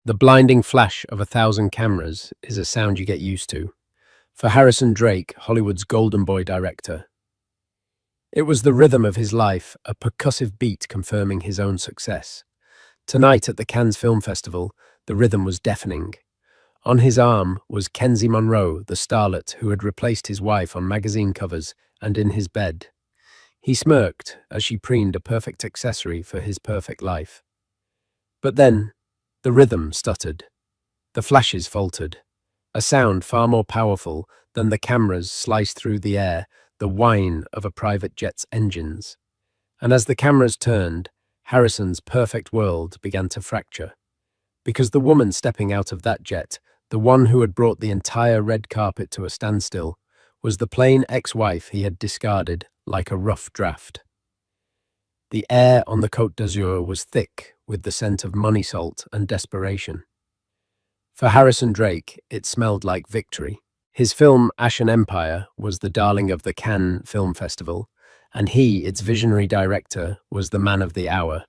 The blinding flash of 1,000 cameras is a sound you get used to. For Harrison Drake, Hollywood's golden boy director, it was the rhythm of his life, a percussive beat confirming his own success. Tonight at the Cannes Film Festival, the rhythm was deafening. On his arm was Kenzie Monroe, the starlet who had replaced his wife on magazine covers and in his bed. He smirked as she preened a perfect accessory for his perfect life. But then, the rhythm stuttered. The flashes faltered. A sound far more powerful than the cameras sliced through the air, the whine of a private jet's engines. And as the cameras turned, Harrison's perfect world began to fracture. Because the woman stepping out of that jet, the one who had brought the entire red carpet to a standstill, was the plain ex-wife he had discarded like a rough draft. The air on the Côte d'Azur was thick with the scent of money salt and desperation. For Harrison Drake, it smelled like victory. His film Ashen Empire was the darling of the Cannes Film Festival, and he, its visionary director, was the man of the hour.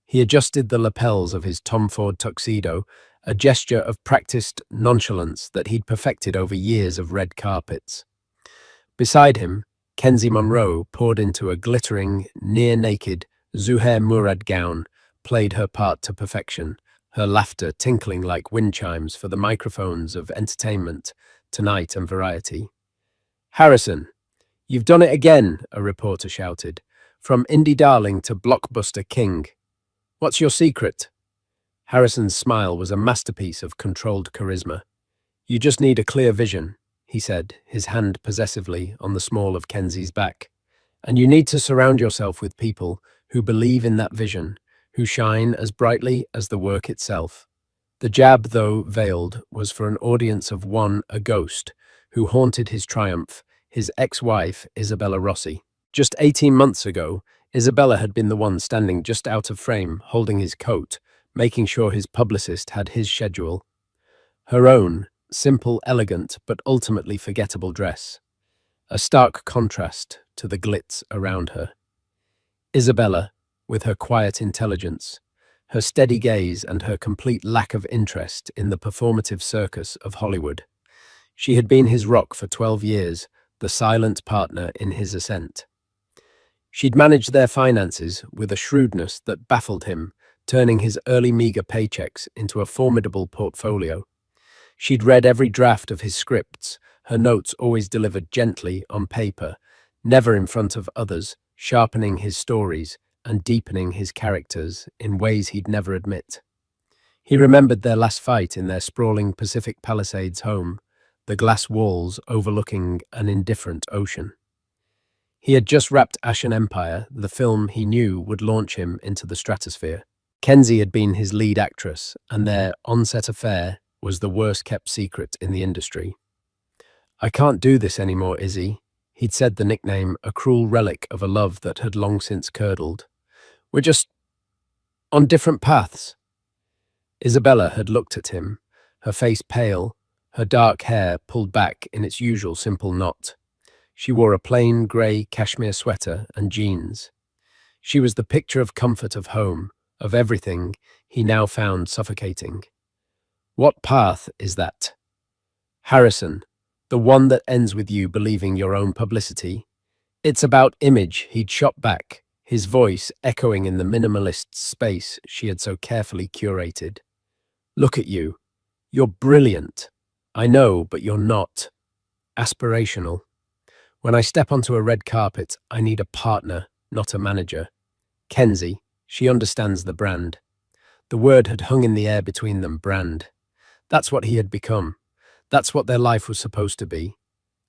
He adjusted the lapels of his Tom Ford tuxedo, a gesture of practiced nonchalance that he'd perfected over years of red carpets. Beside him, Kenzie Monroe, poured into a glittering, near-naked Zuhair Murad gown, played her part to perfection, her laughter tinkling like wind chimes for the microphones of Entertainment Tonight and Variety. "Harrison, you've done it again," a reporter shouted. "From indie darling to blockbuster king. What's your secret?" Harrison's smile was a masterpiece of controlled charisma. "You just need a clear vision," he said, his hand possessively on the small of Kenzie's back. "And you need to surround yourself with people who believe in that vision, who shine as brightly as the work itself." The jab, though veiled, was for an audience of one, a ghost, who haunted his triumph, his ex-wife, Isabella Rossi. Just 18 months ago, Isabella had been the one standing just out of frame, holding his coat, making sure his publicist had his schedule. Her own, simple, elegant, but ultimately forgettable dress. A stark contrast to the glitz around her. Isabella, with her quiet intelligence, her steady gaze and her complete lack of interest in the performative circus of Hollywood. She had been his rock for 12 years, the silent partner in his ascent. She'd managed their finances with a shrewdness that baffled him, turning his early meager paychecks into a formidable portfolio. She'd read every draft of his scripts, her notes always delivered gently on paper, never in front of others, sharpening his stories and deepening his characters in ways he'd never admit. He remembered their last fight in their sprawling Pacific Palisades home, the glass walls overlooking an indifferent ocean. He had just wrapped Ashen Empire, the film he knew would launch him into the stratosphere. Kenzie had been his lead actress, and their on-set affair was the worst-kept secret in the industry. "I can't do this anymore, Izzy." He'd said the nickname, a cruel relic of a love that had long since curdled. "We're just on different paths." Isabella had looked at him, her face pale, her dark hair pulled back in its usual simple knot. She wore a plain grey cashmere sweater and jeans. She was the picture of comfort, of home, of everything he now found suffocating. "What path is that?" "Harrison, the one that ends with you believing your own publicity." "It's about image," he'd shot back, his voice echoing in the minimalist space she had so carefully curated. "Look at you. You're brilliant. I know, but you're not. Aspirational. When I step onto a red carpet, I need a partner, not a manager. Kenzie, she understands the brand." The word had hung in the air between them, brand. That's what he had become. That's what their life was supposed to be.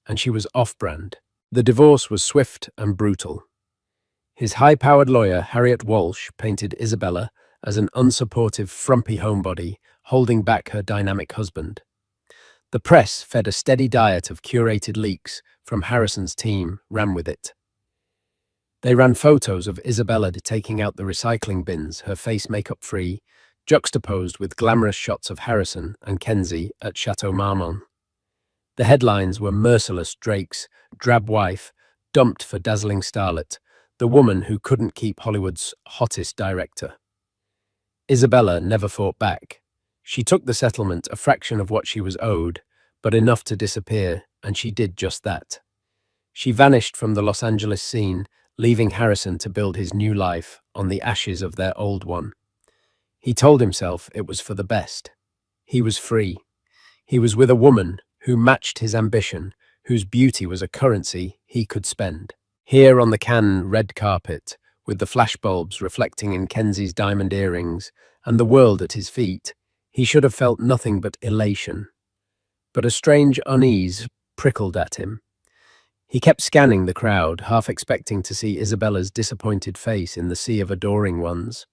And she was off-brand. The divorce was swift and brutal. His high-powered lawyer, Harriet Walsh, painted Isabella as an unsupportive, frumpy homebody, holding back her dynamic husband. The press, fed a steady diet of curated leaks from Harrison's team, ran with it. They ran photos of Isabella taking out the recycling bins, her face makeup-free, juxtaposed with glamorous shots of Harrison and Kenzie at Chateau Marmont. The headlines were merciless: Drake's drab wife dumped for dazzling starlet, the woman who couldn't keep Hollywood's hottest director. Isabella never fought back. She took the settlement, a fraction of what she was owed, but enough to disappear, and she did just that. She vanished from the Los Angeles scene, leaving Harrison to build his new life on the ashes of their old one. He told himself it was for the best. He was free. He was with a woman who matched his ambition, whose beauty was a currency he could spend. Here on the Cannes red carpet, with the flashbulbs reflecting in Kenzie's diamond earrings and the world at his feet, he should have felt nothing but elation. But a strange unease prickled at him. He kept scanning the crowd, half expecting to see Isabella's disappointed face in the sea of adoring ones.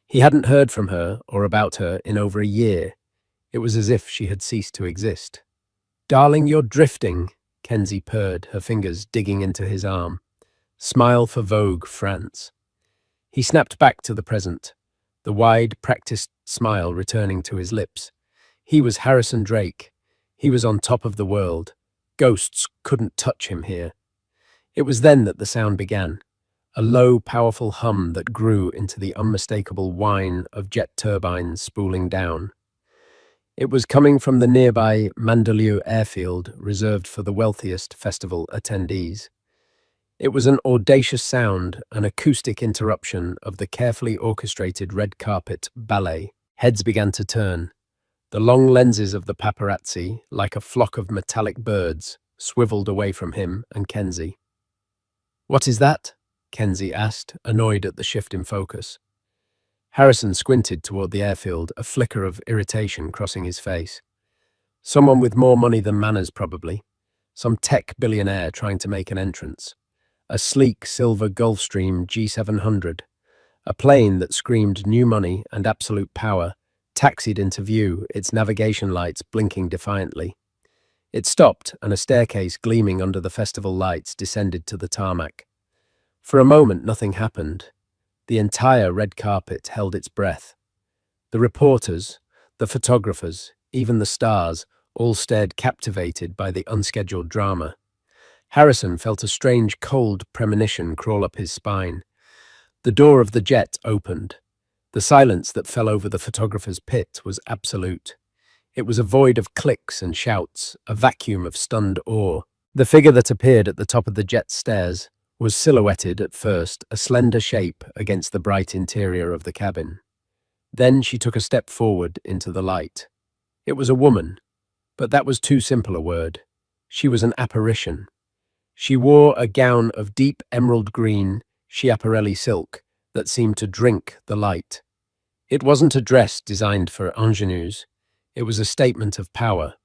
He hadn't heard from her or about her in over a year. It was as if she had ceased to exist. "Darling, you're drifting," Kenzie purred, her fingers digging into his arm. "Smile for Vogue, France." He snapped back to the present, the wide, practiced smile returning to his lips. He was Harrison Drake. He was on top of the world. Ghosts couldn't touch him here. It was then that the sound began, a low, powerful hum that grew into the unmistakable whine of jet turbines spooling down. It was coming from the nearby Mandelieu airfield, reserved for the wealthiest festival attendees. It was an audacious sound, an acoustic interruption of the carefully orchestrated red carpet ballet. Heads began to turn. The long lenses of the paparazzi, like a flock of metallic birds, swiveled away from him and Kenzie. "What is that?" Kenzie asked, annoyed at the shift in focus. Harrison squinted toward the airfield, a flicker of irritation crossing his face. Someone with more money than manners, probably. Some tech billionaire trying to make an entrance. A sleek silver Gulfstream G700. A plane that screamed new money and absolute power, taxied into view, its navigation lights blinking defiantly. It stopped, and a staircase gleaming under the festival lights descended to the tarmac. For a moment, nothing happened. The entire red carpet held its breath. The reporters, the photographers, even the stars, all stared captivated by the unscheduled drama. Harrison felt a strange, cold premonition crawl up his spine. The door of the jet opened. The silence that fell over the photographer's pit was absolute. It was a void of clicks and shouts, a vacuum of stunned awe. The figure that appeared at the top of the jet's stairs was silhouetted at first, a slender shape against the bright interior of the cabin. Then she took a step forward into the light. It was a woman, but that was too simple a word. She was an apparition. She wore a gown of deep emerald green Schiaparelli silk that seemed to drink the light. It wasn't a dress designed for ingenues. It was a statement of power.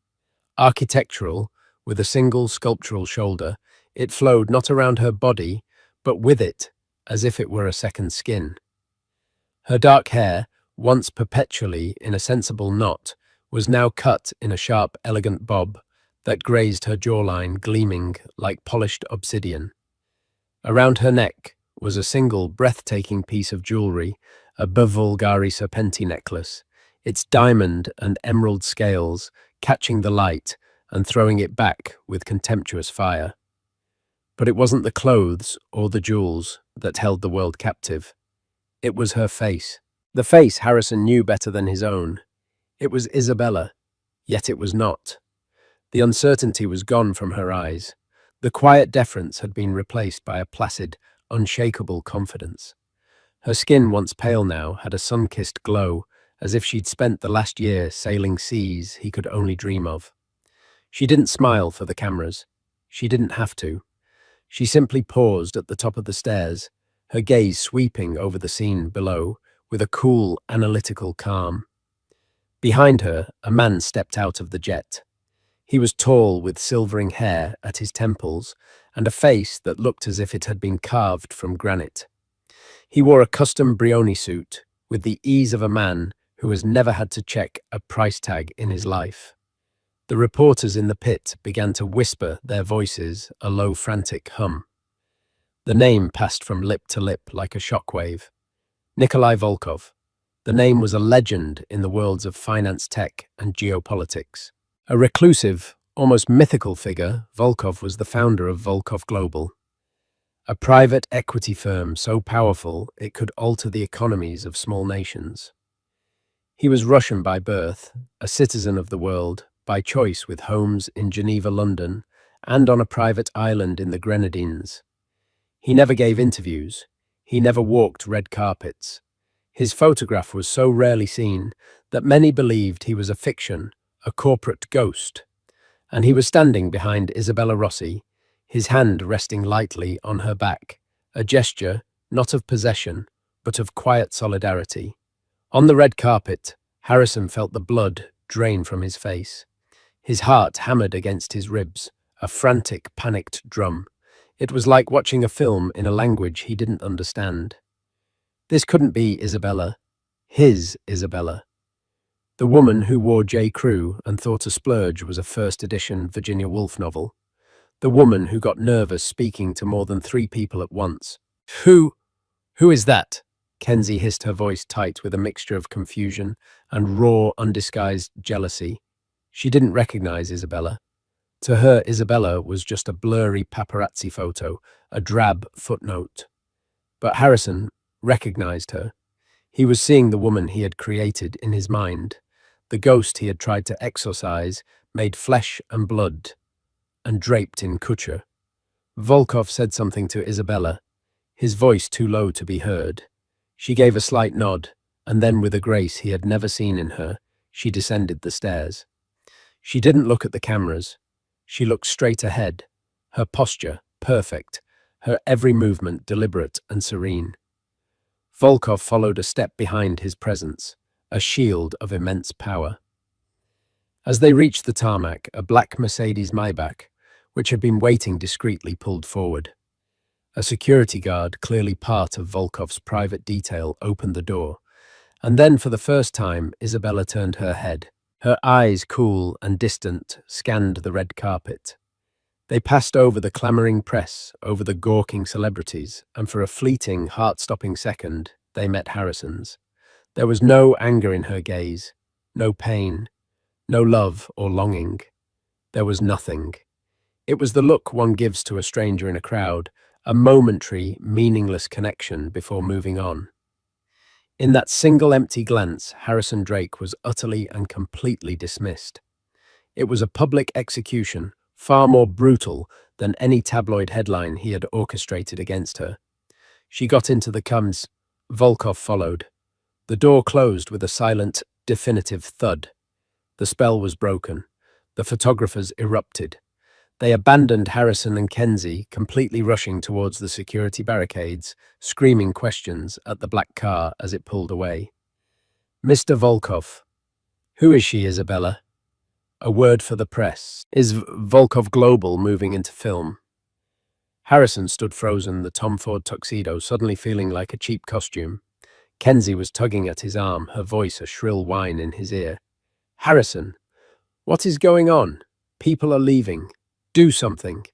Architectural, with a single sculptural shoulder, it flowed not around her body, but with it, as if it were a second skin. Her dark hair, once perpetually in a sensible knot, was now cut in a sharp, elegant bob that grazed her jawline, gleaming like polished obsidian. Around her neck was a single, breathtaking piece of jewelry, a Bavulgari Serpenti necklace, its diamond and emerald scales catching the light and throwing it back with contemptuous fire. But it wasn't the clothes or the jewels that held the world captive. It was her face. The face Harrison knew better than his own. It was Isabella, yet it was not. The uncertainty was gone from her eyes. The quiet deference had been replaced by a placid, unshakable confidence. Her skin, once pale now, had a sun-kissed glow, as if she'd spent the last year sailing seas he could only dream of. She didn't smile for the cameras. She didn't have to. She simply paused at the top of the stairs, her gaze sweeping over the scene below with a cool, analytical calm. Behind her, a man stepped out of the jet. He was tall, with silvering hair at his temples and a face that looked as if it had been carved from granite. He wore a custom Brioni suit, with the ease of a man who has never had to check a price tag in his life. The reporters in the pit began to whisper their voices, a low, frantic hum. The name passed from lip to lip like a shockwave. Nikolai Volkov. The name was a legend in the worlds of finance, tech, and geopolitics. A reclusive, almost mythical figure, Volkov was the founder of Volkov Global, a private equity firm so powerful it could alter the economies of small nations. He was Russian by birth, a citizen of the world, by choice with homes in Geneva, London, and on a private island in the Grenadines. He never gave interviews. He never walked red carpets. His photograph was so rarely seen that many believed he was a fiction, a corporate ghost. And he was standing behind Isabella Rossi, his hand resting lightly on her back, a gesture not of possession, but of quiet solidarity. On the red carpet, Harrison felt the blood drain from his face. His heart hammered against his ribs, a frantic, panicked drum. It was like watching a film in a language he didn't understand. This couldn't be Isabella. His Isabella. The woman who wore J. Crew and thought a splurge was a first edition Virginia Woolf novel. The woman who got nervous speaking to more than 3 people at once. Who is that? Kenzie hissed, her voice tight with a mixture of confusion and raw, undisguised jealousy. She didn't recognize Isabella. To her, Isabella was just a blurry paparazzi photo, a drab footnote. But Harrison recognized her. He was seeing the woman he had created in his mind, the ghost he had tried to exorcise, made flesh and blood, and draped in couture. Volkov said something to Isabella, his voice too low to be heard. She gave a slight nod, and then with a grace he had never seen in her, she descended the stairs. She didn't look at the cameras. She looked straight ahead, her posture perfect, her every movement deliberate and serene. Volkov followed a step behind his presence, a shield of immense power. As they reached the tarmac, a black Mercedes Maybach, which had been waiting discreetly, pulled forward. A security guard, clearly part of Volkov's private detail, opened the door, and then for the first time Isabella turned her head. Her eyes, cool and distant, scanned the red carpet. They passed over the clamoring press, over the gawking celebrities, and for a fleeting, heart-stopping second, they met Harrison's. There was no anger in her gaze, no pain, no love or longing. There was nothing. It was the look one gives to a stranger in a crowd, a momentary, meaningless connection before moving on. In that single empty glance, Harrison Drake was utterly and completely dismissed. It was a public execution, far more brutal than any tabloid headline he had orchestrated against her. She got into the cums. Volkov followed. The door closed with a silent, definitive thud. The spell was broken. The photographers erupted. They abandoned Harrison and Kenzie, completely rushing towards the security barricades, screaming questions at the black car as it pulled away. Mr. Volkov. Who is she, Isabella? A word for the press. Is Volkov Global moving into film? Harrison stood frozen, the Tom Ford tuxedo suddenly feeling like a cheap costume. Kenzie was tugging at his arm, her voice a shrill whine in his ear. Harrison, what is going on? People are leaving. Do something.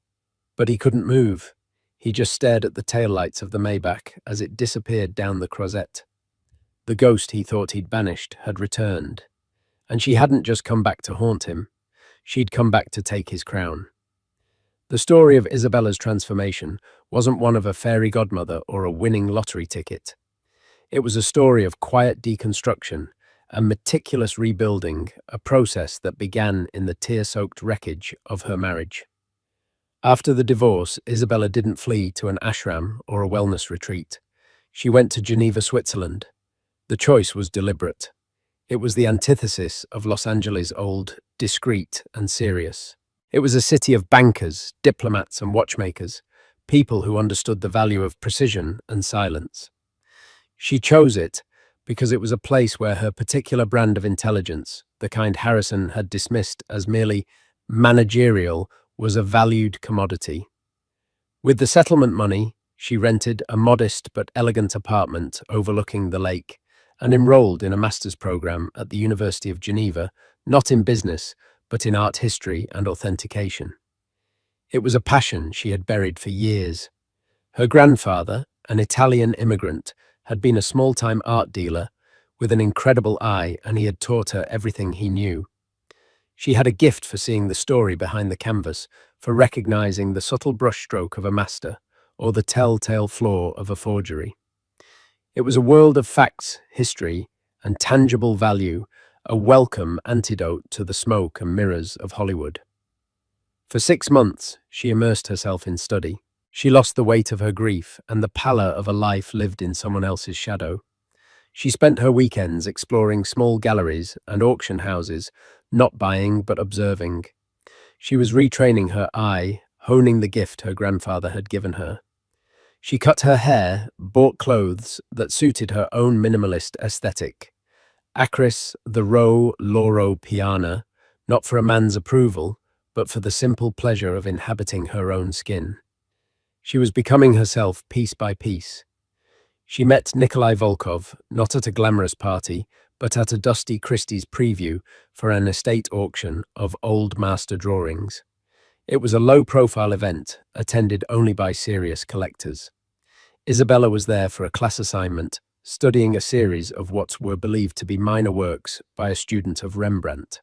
But he couldn't move. He just stared at the taillights of the Maybach as it disappeared down the Croisette. The ghost he thought he'd banished had returned. And she hadn't just come back to haunt him. She'd come back to take his crown. The story of Isabella's transformation wasn't one of a fairy godmother or a winning lottery ticket. It was a story of quiet deconstruction and meticulous rebuilding, a process that began in the tear-soaked wreckage of her marriage. After the divorce, Isabella didn't flee to an ashram or a wellness retreat. She went to Geneva, Switzerland. The choice was deliberate. It was the antithesis of Los Angeles' old, discreet and serious. It was a city of bankers, diplomats and watchmakers, people who understood the value of precision and silence. She chose it because it was a place where her particular brand of intelligence, the kind Harrison had dismissed as merely managerial, was a valued commodity. With the settlement money, she rented a modest but elegant apartment overlooking the lake and enrolled in a master's program at the University of Geneva, not in business, but in art history and authentication. It was a passion she had buried for years. Her grandfather, an Italian immigrant, had been a small-time art dealer with an incredible eye, and he had taught her everything he knew. She had a gift for seeing the story behind the canvas, for recognizing the subtle brushstroke of a master or the telltale flaw of a forgery. It was a world of facts, history, and tangible value, a welcome antidote to the smoke and mirrors of Hollywood. For 6 months, she immersed herself in study. She lost the weight of her grief and the pallor of a life lived in someone else's shadow. She spent her weekends exploring small galleries and auction houses, not buying but observing. She was retraining her eye, honing the gift her grandfather had given her. She cut her hair, bought clothes that suited her own minimalist aesthetic. Acris the Ro Loro Piana, not for a man's approval, but for the simple pleasure of inhabiting her own skin. She was becoming herself piece by piece. She met Nikolai Volkov, not at a glamorous party, but at a dusty Christie's preview for an estate auction of old master drawings. It was a low-profile event, attended only by serious collectors. Isabella was there for a class assignment, studying a series of what were believed to be minor works by a student of Rembrandt.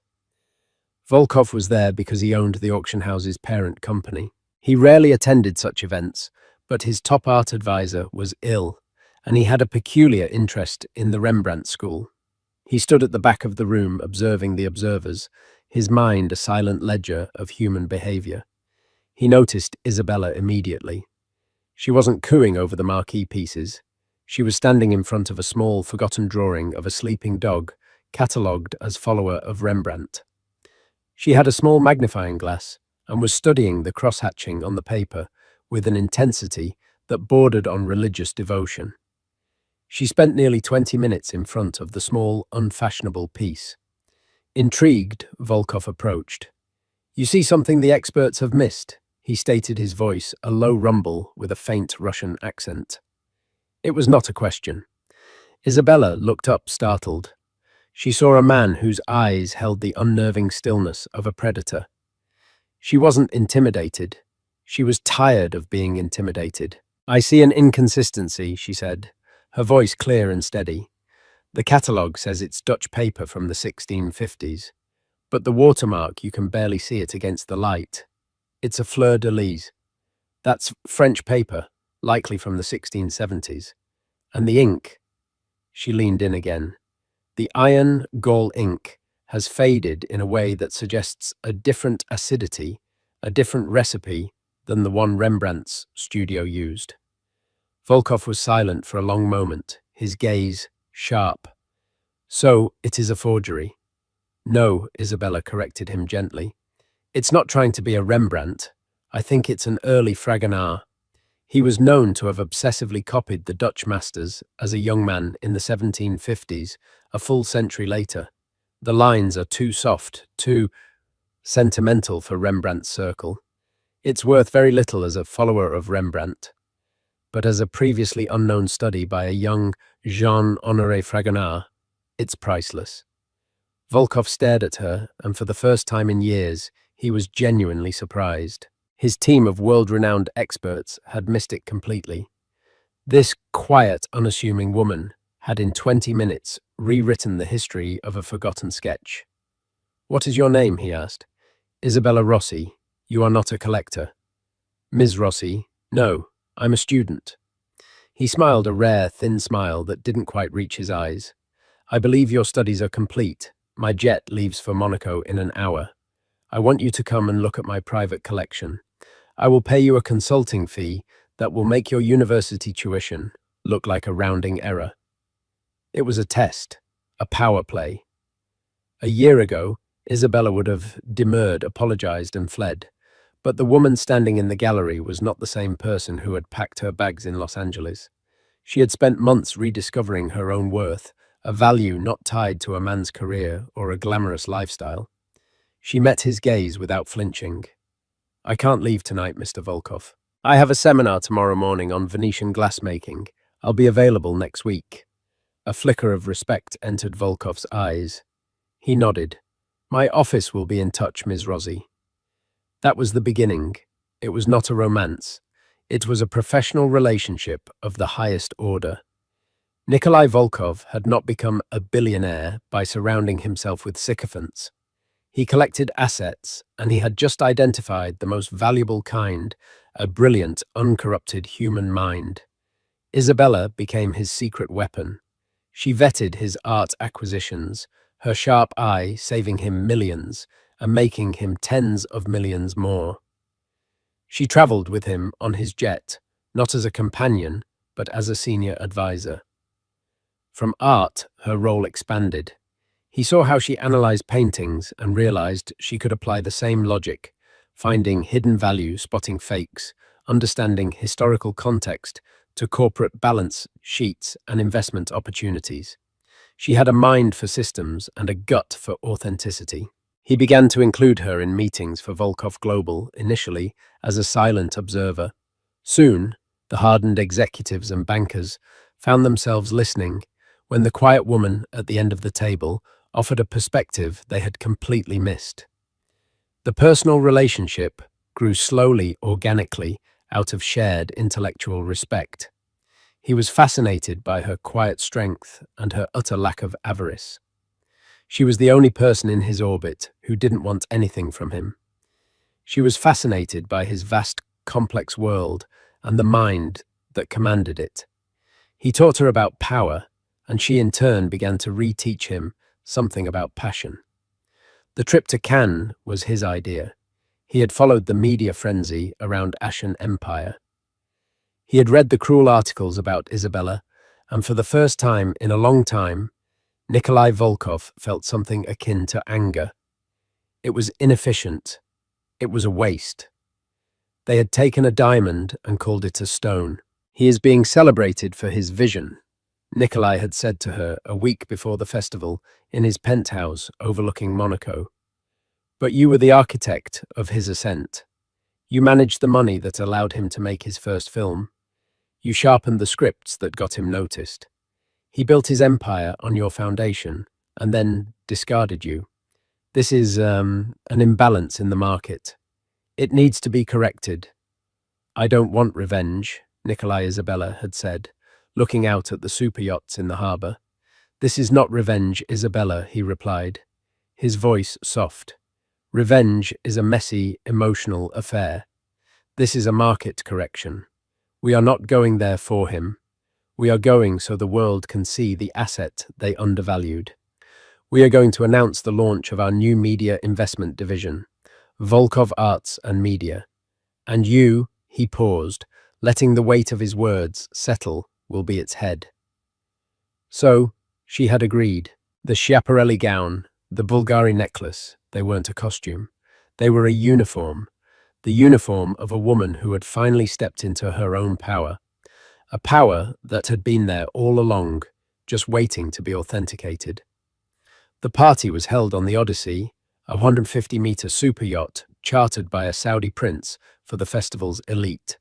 Volkov was there because he owned the auction house's parent company. He rarely attended such events, but his top art advisor was ill, and he had a peculiar interest in the Rembrandt school. He stood at the back of the room observing the observers, his mind a silent ledger of human behavior. He noticed Isabella immediately. She wasn't cooing over the marquee pieces. She was standing in front of a small, forgotten drawing of a sleeping dog, catalogued as follower of Rembrandt. She had a small magnifying glass and was studying the cross-hatching on the paper with an intensity that bordered on religious devotion. She spent nearly 20 minutes in front of the small, unfashionable piece. Intrigued, Volkov approached. "You see something the experts have missed," he stated, his voice a low rumble with a faint Russian accent. It was not a question. Isabella looked up, startled. She saw a man whose eyes held the unnerving stillness of a predator. She wasn't intimidated. She was tired of being intimidated. "I see an inconsistency," she said, her voice clear and steady. "The catalogue says it's Dutch paper from the 1650s, but the watermark, you can barely see it against the light. It's a fleur-de-lis. That's French paper, likely from the 1670s. And the ink," she leaned in again, "the iron gall ink has faded in a way that suggests a different acidity, a different recipe than the one Rembrandt's studio used." Volkov was silent for a long moment, his gaze sharp. "So, it is a forgery?" "No," Isabella corrected him gently. "It's not trying to be a Rembrandt. I think it's an early Fragonard. He was known to have obsessively copied the Dutch masters as a young man in the 1750s, a full century later. The lines are too soft, too sentimental for Rembrandt's circle. It's worth very little as a follower of Rembrandt, but as a previously unknown study by a young Jean-Honoré Fragonard, it's priceless." Volkov stared at her, and for the first time in years, he was genuinely surprised. His team of world-renowned experts had missed it completely. This quiet, unassuming woman had in 20 minutes rewritten the history of a forgotten sketch. "What is your name?" he asked. "Isabella Rossi. You are not a collector." "Ms. Rossi, no, I'm a student." He smiled a rare, thin smile that didn't quite reach his eyes. "I believe your studies are complete. My jet leaves for Monaco in an hour. I want you to come and look at my private collection. I will pay you a consulting fee that will make your university tuition look like a rounding error." It was a test, a power play. A year ago, Isabella would have demurred, apologized, and fled. But the woman standing in the gallery was not the same person who had packed her bags in Los Angeles. She had spent months rediscovering her own worth, a value not tied to a man's career or a glamorous lifestyle. She met his gaze without flinching. "I can't leave tonight, Mr. Volkov. I have a seminar tomorrow morning on Venetian glassmaking. I'll be available next week." A flicker of respect entered Volkov's eyes. He nodded. "My office will be in touch, Ms. Rossi." That was the beginning. It was not a romance. It was a professional relationship of the highest order. Nikolai Volkov had not become a billionaire by surrounding himself with sycophants. He collected assets, and he had just identified the most valuable kind, a brilliant, uncorrupted human mind. Isabella became his secret weapon. She vetted his art acquisitions, her sharp eye saving him millions and making him tens of millions more. She traveled with him on his jet, not as a companion, but as a senior advisor. From art, her role expanded. He saw how she analyzed paintings and realized she could apply the same logic, finding hidden value, spotting fakes, understanding historical context to corporate balance sheets and investment opportunities. She had a mind for systems and a gut for authenticity. He began to include her in meetings for Volkov Global, initially as a silent observer. Soon, the hardened executives and bankers found themselves listening when the quiet woman at the end of the table offered a perspective they had completely missed. The personal relationship grew slowly, organically, out of shared intellectual respect. He was fascinated by her quiet strength and her utter lack of avarice. She was the only person in his orbit who didn't want anything from him. She was fascinated by his vast, complex world and the mind that commanded it. He taught her about power, and she in turn began to reteach him something about passion. The trip to Cannes was his idea. He had followed the media frenzy around Ashen Empire. He had read the cruel articles about Isabella, and for the first time in a long time, Nikolai Volkov felt something akin to anger. It was inefficient. It was a waste. They had taken a diamond and called it a stone. He is being celebrated for his vision, Nikolai had said to her a week before the festival in his penthouse overlooking Monaco. But you were the architect of his ascent. You managed the money that allowed him to make his first film. You sharpened the scripts that got him noticed. He built his empire on your foundation and then discarded you. This is an imbalance in the market. It needs to be corrected. I don't want revenge, Nikolai Isabella had said, looking out at the super yachts in the harbour. This is not revenge, Isabella, he replied, his voice soft. Revenge is a messy, emotional affair. This is a market correction. We are not going there for him. We are going so the world can see the asset they undervalued. We are going to announce the launch of our new media investment division, Volkov Arts and Media. And you, he paused, letting the weight of his words settle, will be its head. So, she had agreed. The Schiaparelli gown, the Bulgari necklace, they weren't a costume. They were a uniform, the uniform of a woman who had finally stepped into her own power, a power that had been there all along, just waiting to be authenticated. The party was held on the Odyssey, a 150-meter super yacht chartered by a Saudi prince for the festival's elite.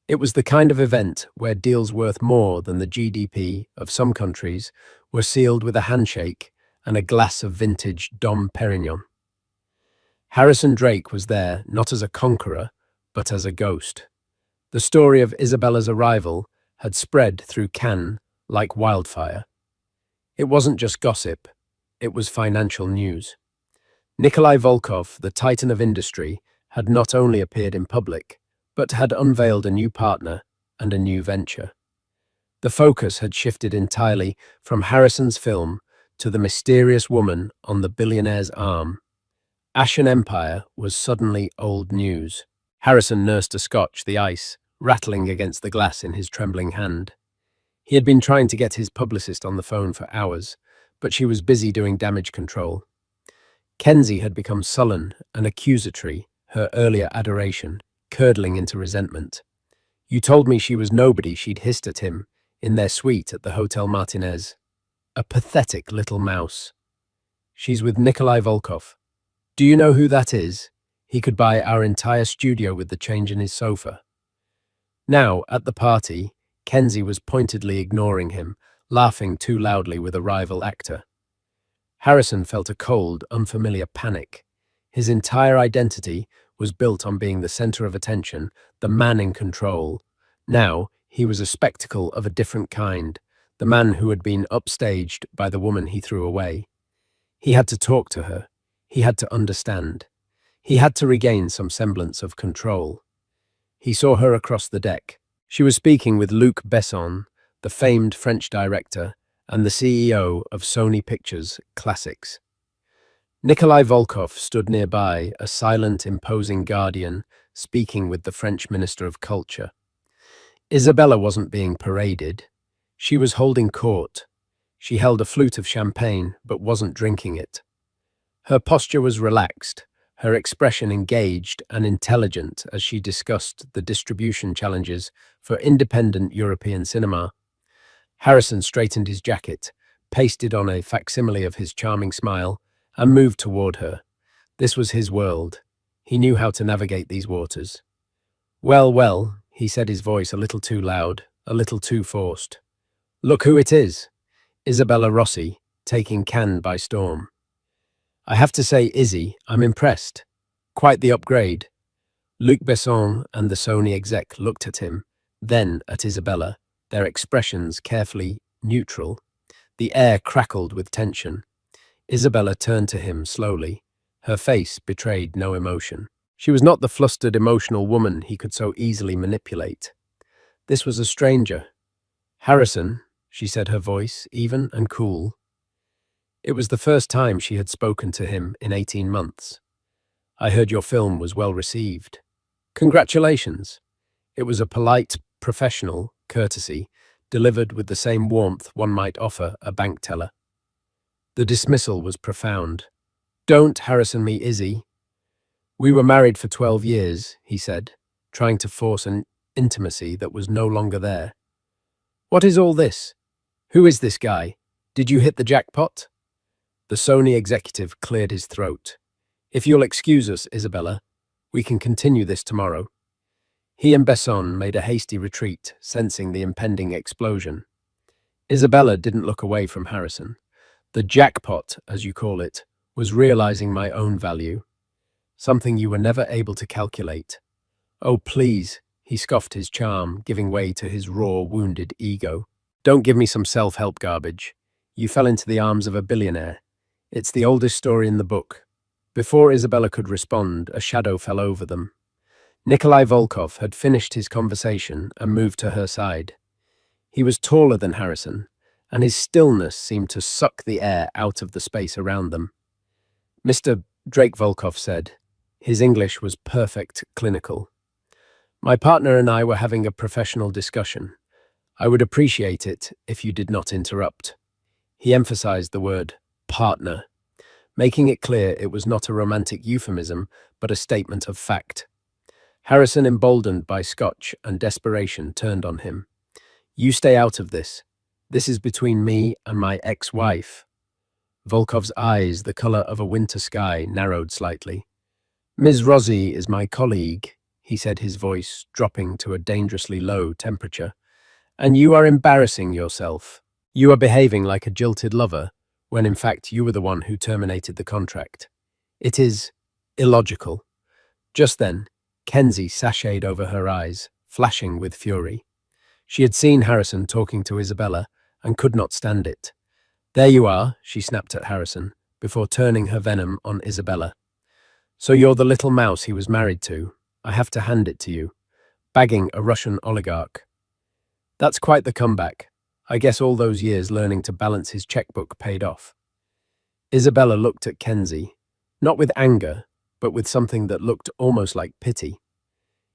It was the kind of event where deals worth more than the GDP of some countries were sealed with a handshake and a glass of vintage Dom Perignon. Harrison Drake was there not as a conqueror, but as a ghost. The story of Isabella's arrival had spread through Cannes like wildfire. It wasn't just gossip, it was financial news. Nikolai Volkov, the titan of industry, had not only appeared in public, but had unveiled a new partner and a new venture. The focus had shifted entirely from Harrison's film to the mysterious woman on the billionaire's arm. Ashen Empire was suddenly old news. Harrison nursed a scotch, the ice rattling against the glass in his trembling hand. He had been trying to get his publicist on the phone for hours, but she was busy doing damage control. Kenzie had become sullen and accusatory, her earlier adoration curdling into resentment. You told me she was nobody, she'd hissed at him in their suite at the Hotel Martinez. A pathetic little mouse. She's with Nikolai Volkov. Do you know who that is? He could buy our entire studio with the change in his sofa. Now, at the party, Kenzie was pointedly ignoring him, laughing too loudly with a rival actor. Harrison felt a cold, unfamiliar panic. His entire identity was built on being the center of attention, the man in control. Now, he was a spectacle of a different kind, the man who had been upstaged by the woman he threw away. He had to talk to her. He had to understand. He had to regain some semblance of control. He saw her across the deck. She was speaking with Luc Besson, the famed French director, and the CEO of Sony Pictures Classics. Nikolai Volkov stood nearby, a silent, imposing guardian, speaking with the French Minister of Culture. Isabella wasn't being paraded. She was holding court. She held a flute of champagne, but wasn't drinking it. Her posture was relaxed, her expression engaged and intelligent as she discussed the distribution challenges for independent European cinema. Harrison straightened his jacket, pasted on a facsimile of his charming smile, and moved toward her. This was his world. He knew how to navigate these waters. Well, well, he said, his voice a little too loud, a little too forced. Look who it is. Isabella Rossi, taking Cannes by storm. I have to say, Izzy, I'm impressed. Quite the upgrade. Luc Besson and the Sony exec looked at him, then at Isabella, their expressions carefully neutral. The air crackled with tension. Isabella turned to him slowly. Her face betrayed no emotion. She was not the flustered, emotional woman he could so easily manipulate. This was a stranger. Harrison, she said, her voice even and cool. It was the first time she had spoken to him in 18 months. I heard your film was well received. Congratulations. It was a polite, professional courtesy, delivered with the same warmth one might offer a bank teller. The dismissal was profound. Don't Harrison me, Izzy. We were married for 12 years, he said, trying to force an intimacy that was no longer there. What is all this? Who is this guy? Did you hit the jackpot? The Sony executive cleared his throat. If you'll excuse us, Isabella, we can continue this tomorrow. He and Besson made a hasty retreat, sensing the impending explosion. Isabella didn't look away from Harrison. The jackpot, as you call it, was realizing my own value. Something you were never able to calculate. Oh, please, he scoffed, his charm giving way to his raw, wounded ego. Don't give me some self-help garbage. You fell into the arms of a billionaire. It's the oldest story in the book. Before Isabella could respond, a shadow fell over them. Nikolai Volkov had finished his conversation and moved to her side. He was taller than Harrison, and his stillness seemed to suck the air out of the space around them. Mr. Drake, Volkov said. His English was perfect, clinical. My partner and I were having a professional discussion. I would appreciate it if you did not interrupt. He emphasized the word partner, making it clear it was not a romantic euphemism, but a statement of fact. Harrison, emboldened by scotch and desperation, turned on him. You stay out of this. This is between me and my ex-wife. Volkov's eyes, the color of a winter sky, narrowed slightly. Ms. Rossi is my colleague, he said, his voice dropping to a dangerously low temperature. And you are embarrassing yourself. You are behaving like a jilted lover, when in fact you were the one who terminated the contract. It is illogical. Just then, Kenzie sashayed over her eyes, flashing with fury. She had seen Harrison talking to Isabella and could not stand it. There you are, she snapped at Harrison, before turning her venom on Isabella. So you're the little mouse he was married to. I have to hand it to you. Bagging a Russian oligarch. That's quite the comeback. I guess all those years learning to balance his checkbook paid off. Isabella looked at Kenzie, not with anger, but with something that looked almost like pity.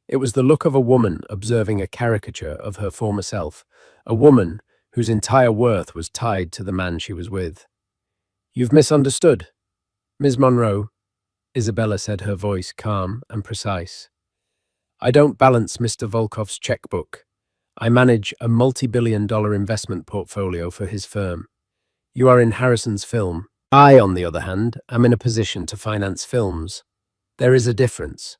It was the look of a woman observing a caricature of her former self, a woman whose entire worth was tied to the man she was with. You've misunderstood. Ms. Monroe, Isabella said, her voice calm and precise. I don't balance Mr. Volkov's checkbook. I manage a multi-billion-dollar investment portfolio for his firm. You are in Harrison's film. I, on the other hand, am in a position to finance films. There is a difference.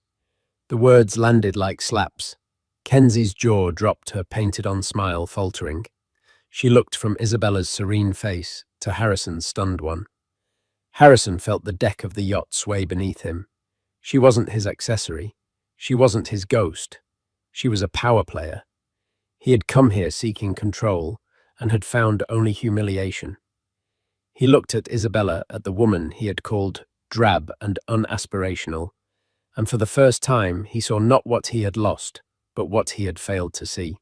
The words landed like slaps. Kenzie's jaw dropped, her painted-on smile faltering. She looked from Isabella's serene face to Harrison's stunned one. Harrison felt the deck of the yacht sway beneath him. She wasn't his accessory. She wasn't his ghost. She was a power player. He had come here seeking control and had found only humiliation. He looked at Isabella, at the woman he had called drab and unaspirational, and for the first time he saw not what he had lost, but what he had failed to see.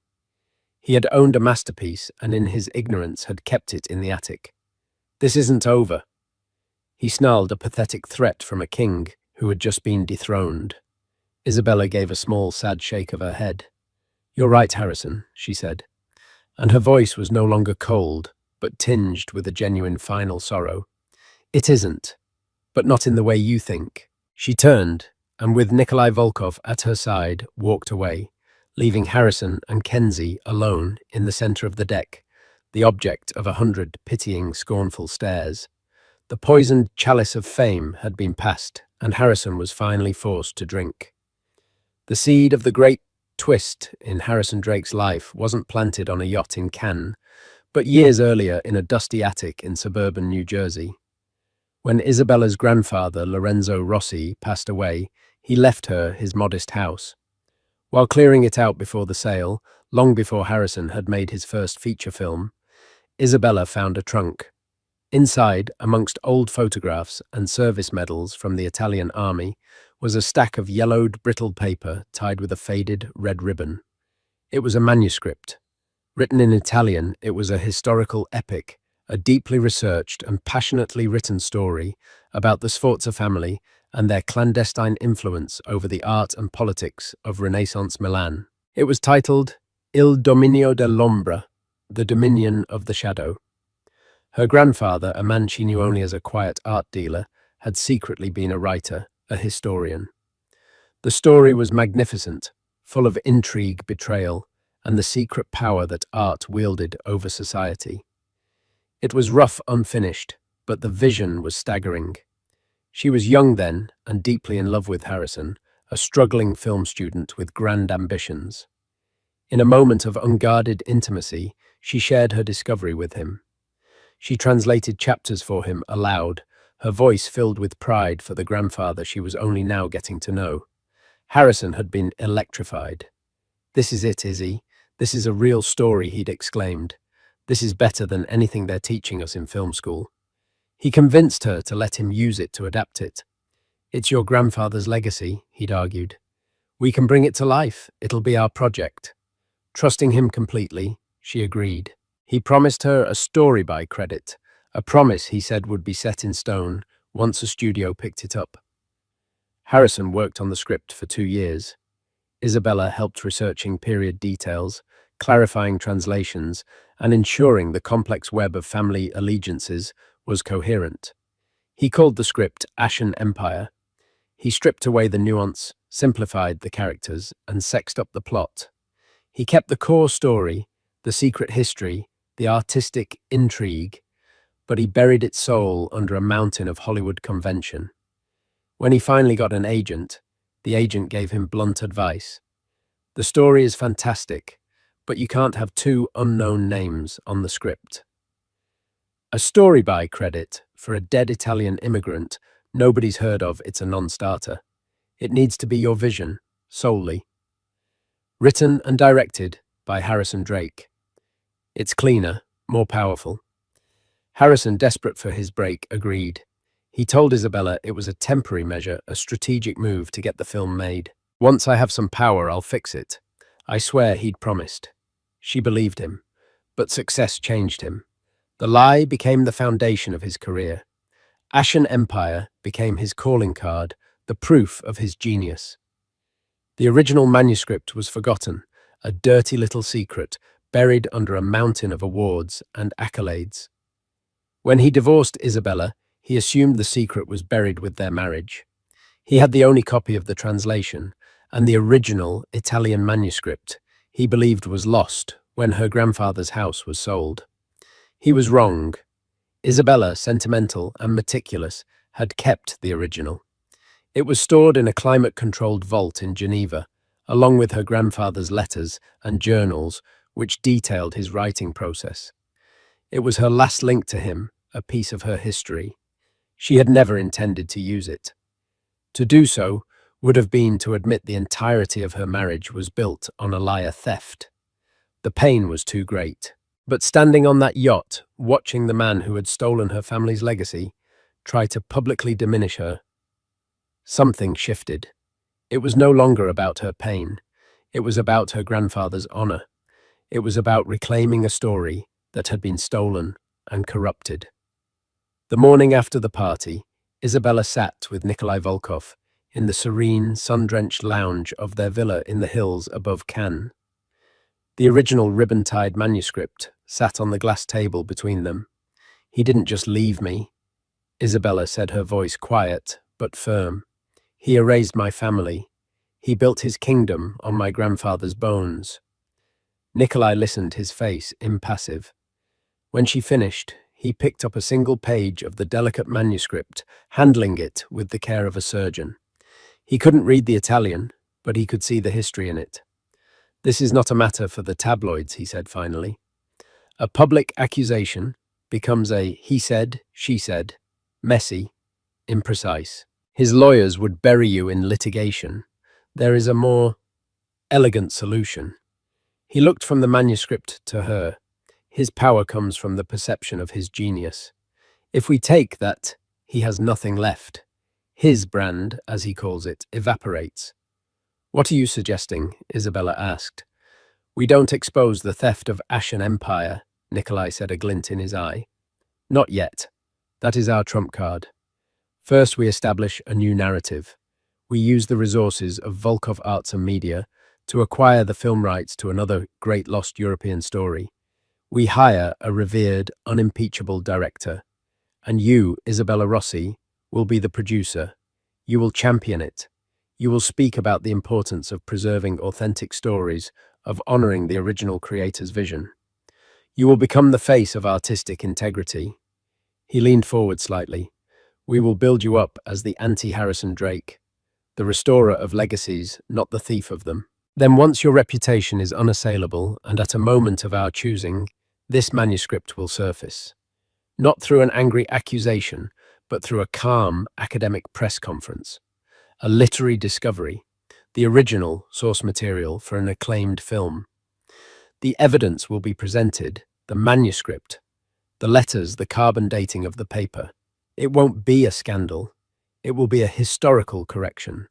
He had owned a masterpiece and in his ignorance had kept it in the attic. "This isn't over." He snarled a pathetic threat from a king who had just been dethroned. Isabella gave a small, sad shake of her head. "You're right, Harrison," she said, and her voice was no longer cold, but tinged with a genuine final sorrow. "It isn't, but not in the way you think." She turned, and with Nikolai Volkov at her side, walked away, leaving Harrison and Kenzie alone in the center of the deck, the object of 100 pitying, scornful stares. The poisoned chalice of fame had been passed, and Harrison was finally forced to drink. The seed of the great twist in Harrison Drake's life wasn't planted on a yacht in Cannes, but years earlier in a dusty attic in suburban New Jersey. When Isabella's grandfather, Lorenzo Rossi, passed away, he left her his modest house. While clearing it out before the sale, long before Harrison had made his first feature film, Isabella found a trunk. Inside, amongst old photographs and service medals from the Italian army, was a stack of yellowed, brittle paper tied with a faded red ribbon. It was a manuscript. Written in Italian, it was a historical epic, a deeply researched and passionately written story about the Sforza family and their clandestine influence over the art and politics of Renaissance Milan. It was titled Il Dominio dell'Ombra, The Dominion of the Shadow. Her grandfather, a man she knew only as a quiet art dealer, had secretly been a writer, a historian. The story was magnificent, full of intrigue, betrayal, and the secret power that art wielded over society. It was rough, unfinished, but the vision was staggering. She was young then and deeply in love with Harrison, a struggling film student with grand ambitions. In a moment of unguarded intimacy, she shared her discovery with him. She translated chapters for him aloud, her voice filled with pride for the grandfather she was only now getting to know. Harrison had been electrified. "This is it, Izzy. This is a real story," he'd exclaimed. "This is better than anything they're teaching us in film school." He convinced her to let him use it to adapt it. "It's your grandfather's legacy," he'd argued. "We can bring it to life. It'll be our project." Trusting him completely, she agreed. He promised her a story by credit, a promise he said would be set in stone once a studio picked it up. Harrison worked on the script for 2 years. Isabella helped researching period details, clarifying translations, and ensuring the complex web of family allegiances was coherent. He called the script Ashen Empire. He stripped away the nuance, simplified the characters, and sexed up the plot. He kept the core story, the secret history, the artistic intrigue, but he buried its soul under a mountain of Hollywood convention. When he finally got an agent, the agent gave him blunt advice. "The story is fantastic, but you can't have 2 unknown names on the script." A story by credit for a dead Italian immigrant nobody's heard of, it's a non-starter. It needs to be your vision, solely. Written and directed by Harrison Drake. It's cleaner, more powerful. Harrison, desperate for his break, agreed. He told Isabella it was a temporary measure, a strategic move to get the film made. "Once I have some power, I'll fix it." I swear he'd promised. She believed him, but success changed him. The lie became the foundation of his career. Ashen Empire became his calling card, the proof of his genius. The original manuscript was forgotten, a dirty little secret buried under a mountain of awards and accolades. When he divorced Isabella, he assumed the secret was buried with their marriage. He had the only copy of the translation, and the original Italian manuscript he believed was lost when her grandfather's house was sold. He was wrong. Isabella, sentimental and meticulous, had kept the original. It was stored in a climate-controlled vault in Geneva, along with her grandfather's letters and journals, which detailed his writing process. It was her last link to him, a piece of her history. She had never intended to use it. To do so would have been to admit the entirety of her marriage was built on a liar theft. The pain was too great. But standing on that yacht, watching the man who had stolen her family's legacy try to publicly diminish her, something shifted. It was no longer about her pain. It was about her grandfather's honor. It was about reclaiming a story that had been stolen and corrupted. The morning after the party, Isabella sat with Nikolai Volkov in the serene, sun-drenched lounge of their villa in the hills above Cannes. The original ribbon-tied manuscript sat on the glass table between them. "He didn't just leave me," Isabella said, her voice quiet but firm. "He erased my family. He built his kingdom on my grandfather's bones." Nikolai listened, his face impassive. When she finished, he picked up a single page of the delicate manuscript, handling it with the care of a surgeon. He couldn't read the Italian, but he could see the history in it. "This is not a matter for the tabloids," he said finally. "A public accusation becomes a he said, she said, messy, imprecise. His lawyers would bury you in litigation. There is a more elegant solution." He looked from the manuscript to her. "His power comes from the perception of his genius. If we take that, he has nothing left. His brand, as he calls it, evaporates." "What are you suggesting?" Isabella asked. "We don't expose the theft of Ashen Empire," Nikolai said, a glint in his eye. "Not yet. That is our trump card. First, we establish a new narrative. We use the resources of Volkov Arts and Media to acquire the film rights to another great lost European story. We hire a revered, unimpeachable director. And you, Isabella Rossi, will be the producer. You will champion it. You will speak about the importance of preserving authentic stories, of honoring the original creator's vision. You will become the face of artistic integrity." He leaned forward slightly. "We will build you up as the anti-Harrison Drake, the restorer of legacies, not the thief of them. Then once your reputation is unassailable, and at a moment of our choosing, this manuscript will surface. Not through an angry accusation, but through a calm academic press conference. A literary discovery, the original source material for an acclaimed film. The evidence will be presented, the manuscript, the letters, the carbon dating of the paper. It won't be a scandal. It will be a historical correction.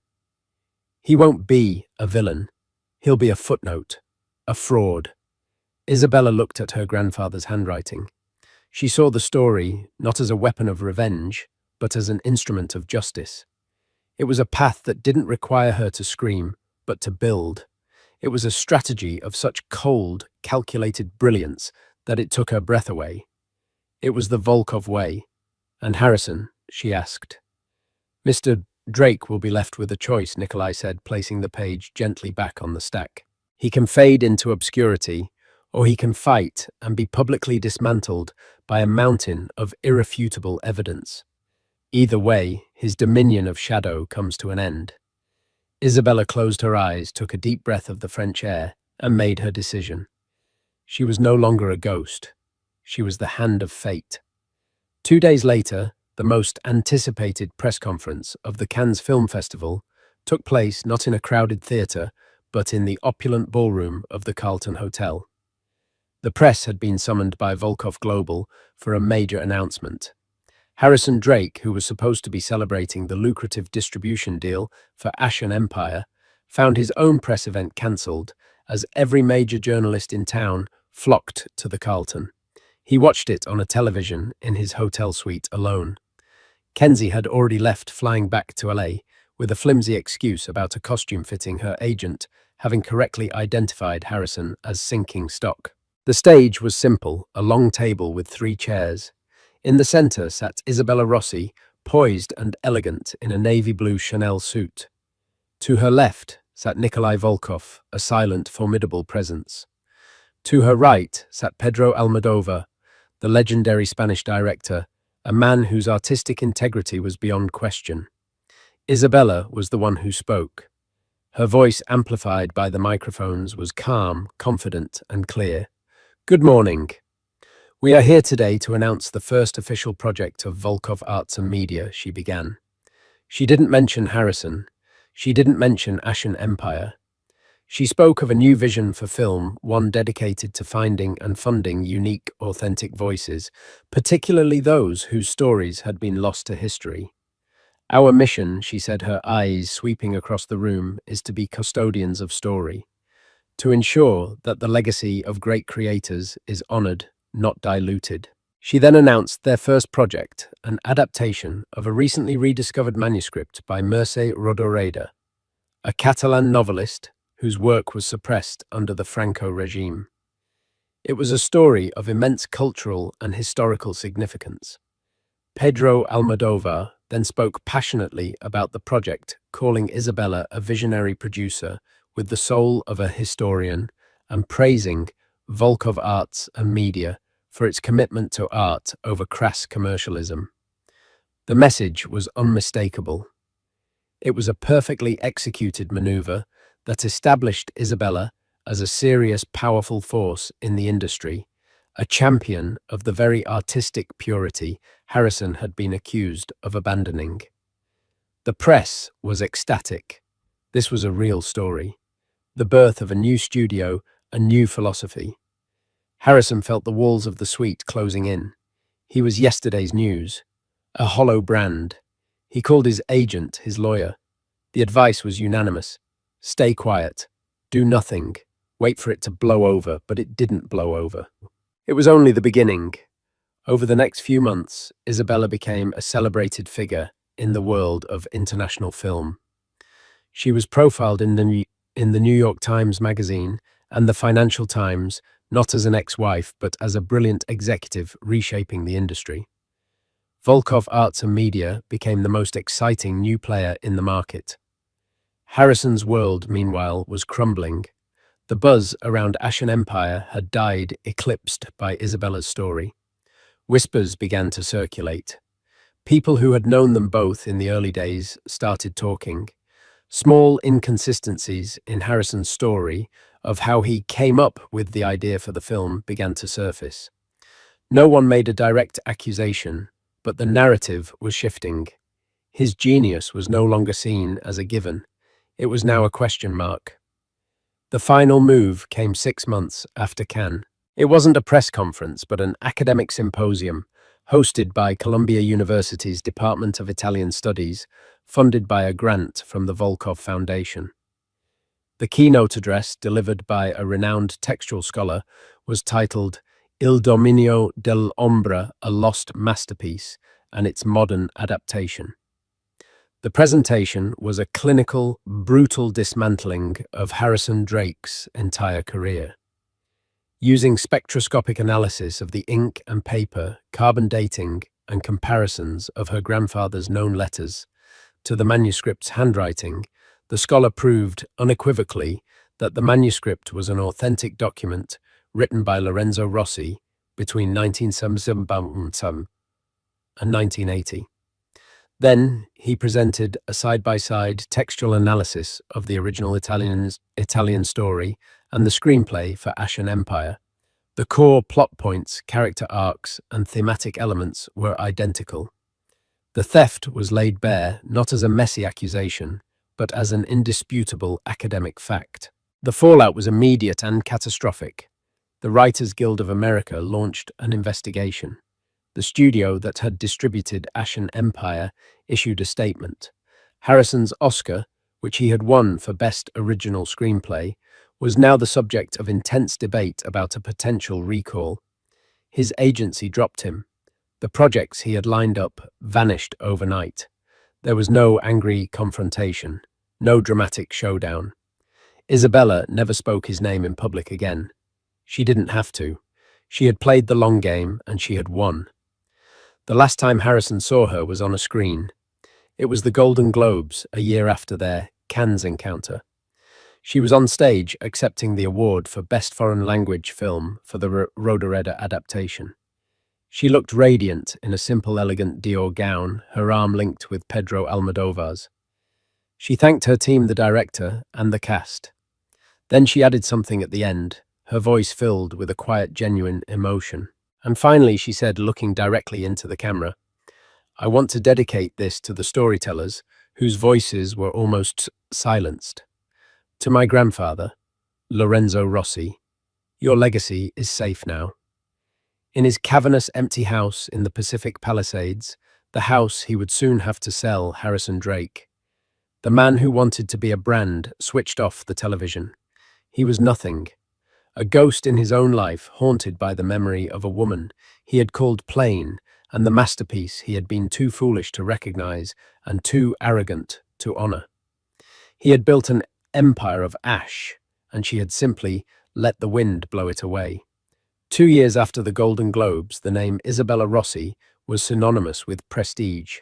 He won't be a villain. He'll be a footnote, a fraud." Isabella looked at her grandfather's handwriting. She saw the story not as a weapon of revenge, but as an instrument of justice. It was a path that didn't require her to scream, but to build. It was a strategy of such cold, calculated brilliance that it took her breath away. It was the Volkov way. "And Harrison?" she asked. "Mr. Drake will be left with a choice," Nikolai said, placing the page gently back on the stack. "He can fade into obscurity, or he can fight and be publicly dismantled by a mountain of irrefutable evidence. Either way, his dominion of shadow comes to an end." Isabella closed her eyes, took a deep breath of the French air, and made her decision. She was no longer a ghost. She was the hand of fate. 2 days later, the most anticipated press conference of the Cannes Film Festival took place not in a crowded theatre, but in the opulent ballroom of the Carlton Hotel. The press had been summoned by Volkov Global for a major announcement. Harrison Drake, who was supposed to be celebrating the lucrative distribution deal for Ashen Empire, found his own press event cancelled as every major journalist in town flocked to the Carlton. He watched it on a television in his hotel suite alone. Kenzie had already left, flying back to LA with a flimsy excuse about a costume fitting, her agent having correctly identified Harrison as sinking stock. The stage was simple, a long table with 3 chairs. In the center sat Isabella Rossi, poised and elegant in a navy blue Chanel suit. To her left sat Nikolai Volkov, a silent, formidable presence. To her right sat Pedro Almodovar, the legendary Spanish director, a man whose artistic integrity was beyond question. Isabella was the one who spoke. Her voice, amplified by the microphones, was calm, confident, and clear. "Good morning. We are here today to announce the first official project of Volkov Arts and Media," she began. She didn't mention Harrison. She didn't mention Ashen Empire. She spoke of a new vision for film, one dedicated to finding and funding unique, authentic voices, particularly those whose stories had been lost to history. "Our mission," she said, her eyes sweeping across the room, "is to be custodians of story. to ensure that the legacy of great creators is honored, not diluted. She then announced their first project, an adaptation of a recently rediscovered manuscript by Mercè Rodoreda, a Catalan novelist whose work was suppressed under the Franco regime. It was a story of immense cultural and historical significance. Pedro Almodovar then spoke passionately about the project, calling Isabella a visionary producer with the soul of a historian and praising Volkov Arts and Media for its commitment to art over crass commercialism. The message was unmistakable. It was a perfectly executed maneuver that established Isabella as a serious, powerful force in the industry, a champion of the very artistic purity Harrison had been accused of abandoning. The press was ecstatic. This was a real story, the birth of a new studio, a new philosophy. Harrison felt the walls of the suite closing in. He was yesterday's news, a hollow brand. He called his agent, his lawyer. The advice was unanimous. Stay quiet. Do nothing. Wait for it to blow over, but it didn't blow over. It was only the beginning. Over the next few months, Isabella became a celebrated figure in the world of international film. She was profiled in the New York Times magazine and the Financial Times, not as an ex-wife, but as a brilliant executive reshaping the industry. Volkov Arts and Media became the most exciting new player in the market. Harrison's world, meanwhile, was crumbling. The buzz around Ashen Empire had died, eclipsed by Isabella's story. Whispers began to circulate. People who had known them both in the early days started talking. Small inconsistencies in Harrison's story of how he came up with the idea for the film began to surface. No one made a direct accusation, but the narrative was shifting. His genius was no longer seen as a given. It was now a question mark. The final move came 6 months after Cannes. It wasn't a press conference, but an academic symposium hosted by Columbia University's Department of Italian Studies, funded by a grant from the Volkov Foundation. The keynote address, delivered by a renowned textual scholar, was titled Il dominio dell'ombra, a lost masterpiece, and its modern adaptation. The presentation was a clinical, brutal dismantling of Harrison Drake's entire career. Using spectroscopic analysis of the ink and paper, carbon dating, and comparisons of her grandfather's known letters to the manuscript's handwriting, the scholar proved unequivocally that the manuscript was an authentic document written by Lorenzo Rossi between 1977 and 1980. Then he presented a side-by-side textual analysis of the original Italian story and the screenplay for Ashen Empire. The core plot points, character arcs, and thematic elements were identical. The theft was laid bare not as a messy accusation, but as an indisputable academic fact. The fallout was immediate and catastrophic. The Writers Guild of America launched an investigation. The studio that had distributed Ashen Empire issued a statement. Harrison's Oscar, which he had won for Best Original Screenplay, was now the subject of intense debate about a potential recall. His agency dropped him. The projects he had lined up vanished overnight. There was no angry confrontation, no dramatic showdown. Isabella never spoke his name in public again. She didn't have to. She had played the long game and she had won. The last time Harrison saw her was on a screen. It was the Golden Globes, a year after their Cannes encounter. She was on stage accepting the award for Best Foreign Language Film for the Rodoreda adaptation. She looked radiant in a simple, elegant Dior gown, her arm linked with Pedro Almodovar's. She thanked her team, the director, and the cast. Then she added something at the end, her voice filled with a quiet, genuine emotion. And finally, she said, looking directly into the camera, "I want to dedicate this to the storytellers whose voices were almost silenced. To my grandfather, Lorenzo Rossi, your legacy is safe now." In his cavernous, empty house in the Pacific Palisades, the house he would soon have to sell Harrison Drake, the man who wanted to be a brand switched off the television. He was nothing, a ghost in his own life, haunted by the memory of a woman he had called plain and the masterpiece he had been too foolish to recognize and too arrogant to honor. He had built an empire of ash, and she had simply let the wind blow it away. 2 years after the Golden Globes, the name Isabella Rossi was synonymous with prestige.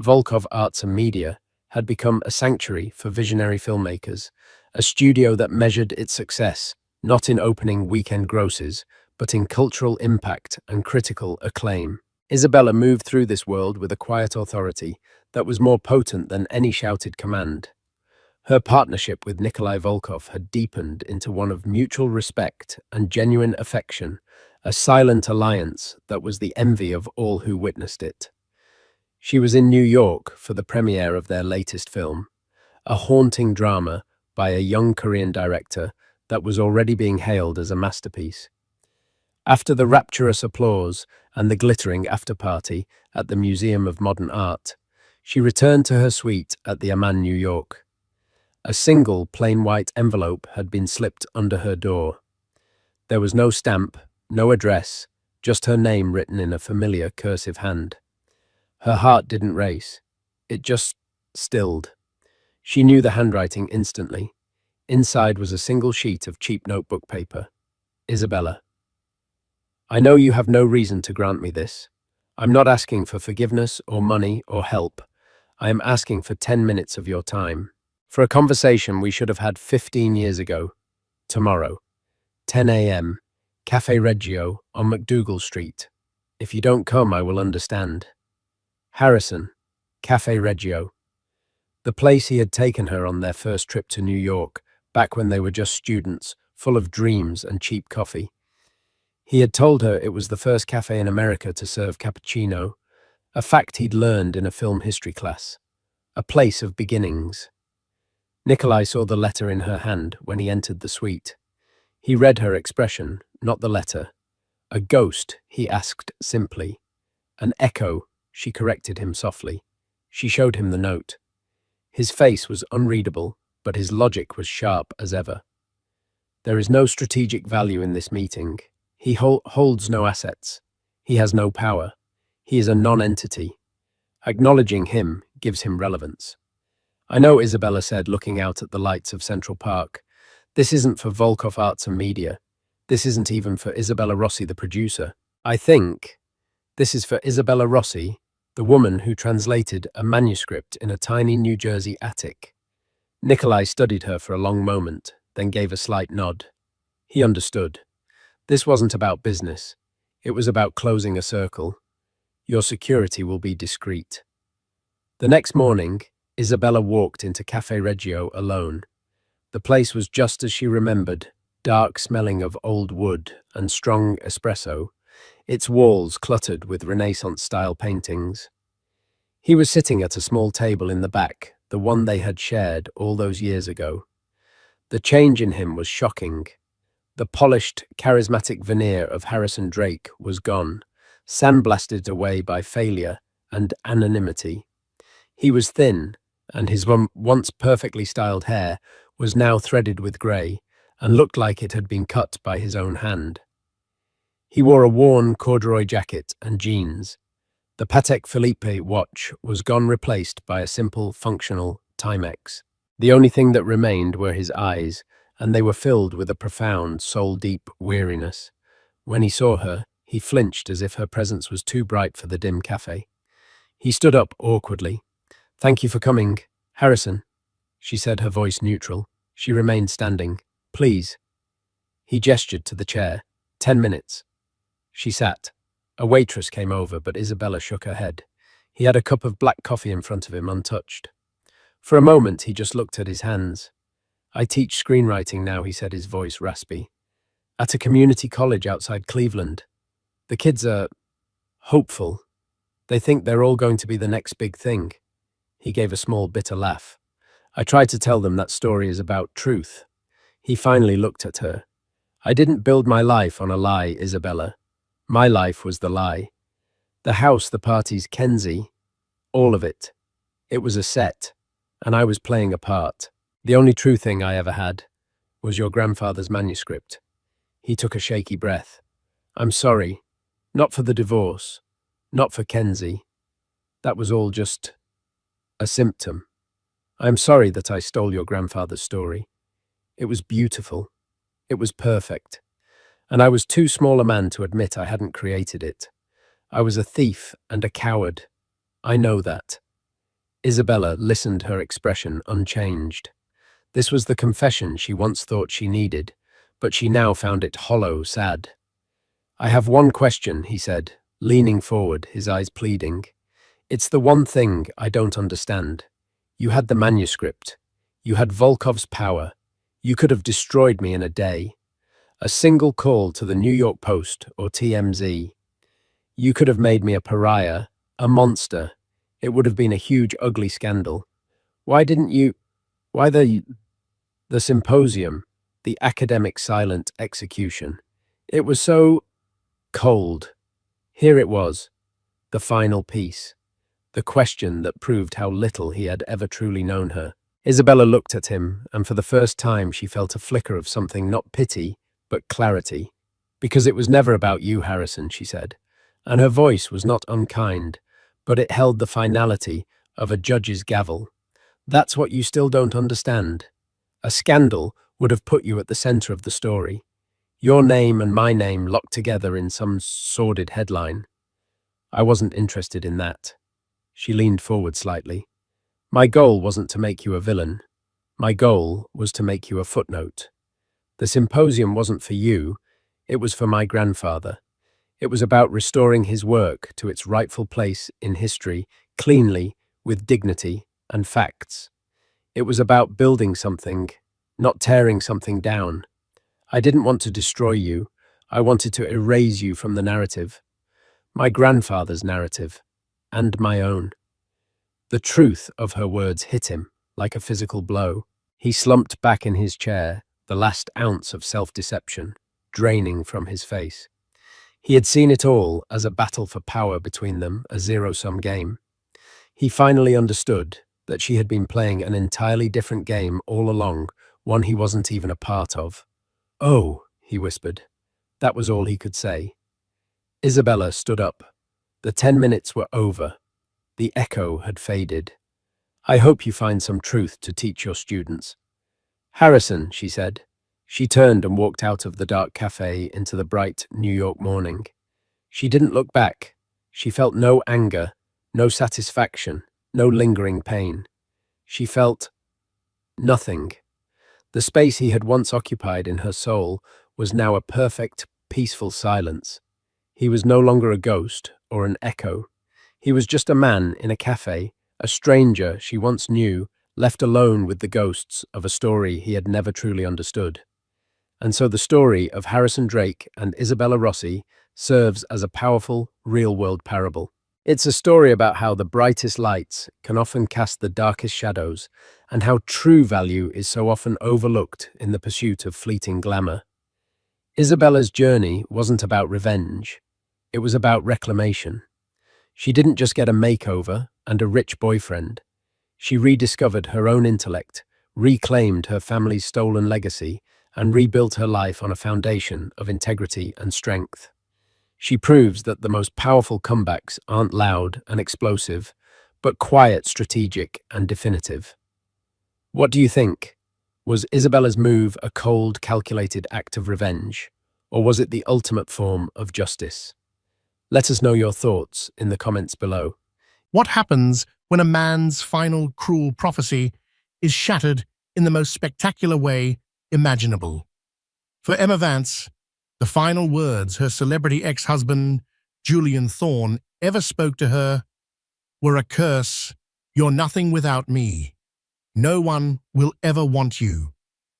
Volkov Arts and Media had become a sanctuary for visionary filmmakers, a studio that measured its success not in opening weekend grosses, but in cultural impact and critical acclaim. Isabella moved through this world with a quiet authority that was more potent than any shouted command. Her partnership with Nikolai Volkov had deepened into one of mutual respect and genuine affection, a silent alliance that was the envy of all who witnessed it. She was in New York for the premiere of their latest film, a haunting drama by a young Korean director that was already being hailed as a masterpiece. After the rapturous applause and the glittering after-party at the Museum of Modern Art, she returned to her suite at the Amman, New York. A single plain white envelope had been slipped under her door. There was no stamp, no address, just her name written in a familiar cursive hand. Her heart didn't race. It just stilled. She knew the handwriting instantly. Inside was a single sheet of cheap notebook paper. Isabella, I know you have no reason to grant me this. I'm not asking for forgiveness or money or help. I am asking for 10 minutes of your time. For a conversation we should have had 15 years ago. Tomorrow, 10 a.m., Cafe Reggio on McDougal Street. If you don't come, I will understand. Harrison, Cafe Reggio. The place he had taken her on their first trip to New York, back when they were just students, full of dreams and cheap coffee. He had told her it was the first cafe in America to serve cappuccino, a fact he'd learned in a film history class. A place of beginnings. Nikolai saw the letter in her hand when he entered the suite. He read her expression, not the letter. A ghost, he asked simply. An echo, she corrected him softly. She showed him the note. His face was unreadable, but his logic was sharp as ever. There is no strategic value in this meeting. He holds no assets. He has no power. He is a non-entity. Acknowledging him gives him relevance. I know, Isabella said, looking out at the lights of Central Park. This isn't for Volkov Arts and Media. This isn't even for Isabella Rossi, the producer. I think this is for Isabella Rossi, the woman who translated a manuscript in a tiny New Jersey attic. Nikolai studied her for a long moment, then gave a slight nod. He understood. This wasn't about business. It was about closing a circle. Your security will be discreet. The next morning, Isabella walked into Cafe Reggio alone. The place was just as she remembered, dark, smelling of old wood and strong espresso, its walls cluttered with Renaissance-style paintings. He was sitting at a small table in the back, the one they had shared all those years ago. The change in him was shocking. The polished, charismatic veneer of Harrison Drake was gone, sandblasted away by failure and anonymity. He was thin, and his once perfectly styled hair was now threaded with grey and looked like it had been cut by his own hand. He wore a worn corduroy jacket and jeans. The Patek Philippe watch was gone, replaced by a simple, functional Timex. The only thing that remained were his eyes, and they were filled with a profound, soul-deep weariness. When he saw her, he flinched as if her presence was too bright for the dim cafe. He stood up awkwardly. "Thank you for coming, Harrison," she said, her voice neutral. She remained standing. "Please." He gestured to the chair. 10 minutes. She sat. A waitress came over, but Isabella shook her head. He had a cup of black coffee in front of him, untouched. For a moment, he just looked at his hands. "I teach screenwriting now," he said, his voice raspy. "At a community college outside Cleveland. The kids are hopeful. They think they're all going to be the next big thing." He gave a small, bitter laugh. "I tried to tell them that story is about truth." He finally looked at her. "I didn't build my life on a lie, Isabella. My life was the lie. The house, the parties, Kenzie, all of it. It was a set, and I was playing a part. The only true thing I ever had. was your grandfather's manuscript. He took a shaky breath. I'm sorry. Not for the divorce. Not for Kenzie. That was all just a symptom. I am sorry that I stole your grandfather's story. It was beautiful. It was perfect. And I was too small a man to admit I hadn't created it. I was a thief and a coward. I know that. Isabella listened, her expression unchanged. This was the confession she once thought she needed, but she now found it hollow, sad. I have one question, he said, leaning forward, his eyes pleading. It's the one thing I don't understand. You had the manuscript. You had Volkov's power. You could have destroyed me in a day. A single call to the New York Post or TMZ. You could have made me a pariah, a monster. It would have been a huge, ugly scandal. Why didn't you... Why the symposium, the academic silent execution? It was so cold. Here it was, the final piece. The question that proved how little he had ever truly known her. Isabella looked at him, and for the first time she felt a flicker of something, not pity, but clarity. Because it was never about you, Harrison, she said. And her voice was not unkind, but it held the finality of a judge's gavel. That's what you still don't understand. A scandal would have put you at the center of the story. Your name and my name locked together in some sordid headline. I wasn't interested in that. She leaned forward slightly. My goal wasn't to make you a villain. My goal was to make you a footnote. The symposium wasn't for you. It was for my grandfather. It was about restoring his work to its rightful place in history, cleanly, with dignity and facts. It was about building something, not tearing something down. I didn't want to destroy you. I wanted to erase you from the narrative. My grandfather's narrative, and my own. The truth of her words hit him like a physical blow. He slumped back in his chair, the last ounce of self-deception draining from his face. He had seen it all as a battle for power between them, a zero-sum game. He finally understood that she had been playing an entirely different game all along, one he wasn't even a part of. Oh, he whispered. That was all he could say. Isabella stood up. The 10 minutes were over. The echo had faded. I hope you find some truth to teach your students. Harrison, she said. She turned and walked out of the dark cafe into the bright New York morning. She didn't look back. She felt no anger, no satisfaction, no lingering pain. She felt nothing. The space he had once occupied in her soul was now a perfect, peaceful silence. He was no longer a ghost or an echo. He was just a man in a cafe, a stranger she once knew, left alone with the ghosts of a story he had never truly understood. And so the story of Harrison Drake and Isabella Rossi serves as a powerful, real-world parable. It's a story about how the brightest lights can often cast the darkest shadows, and how true value is so often overlooked in the pursuit of fleeting glamour. Isabella's journey wasn't about revenge. It was about reclamation. She didn't just get a makeover and a rich boyfriend. She rediscovered her own intellect, reclaimed her family's stolen legacy, and rebuilt her life on a foundation of integrity and strength. She proves that the most powerful comebacks aren't loud and explosive, but quiet, strategic, and definitive. What do you think? Was Isabella's move a cold, calculated act of revenge, or was it the ultimate form of justice? Let us know your thoughts in the comments below. What happens when a man's final cruel prophecy is shattered in the most spectacular way imaginable? For Emma Vance, the final words her celebrity ex-husband, Julian Thorne, ever spoke to her were a curse. You're nothing without me. No one will ever want you.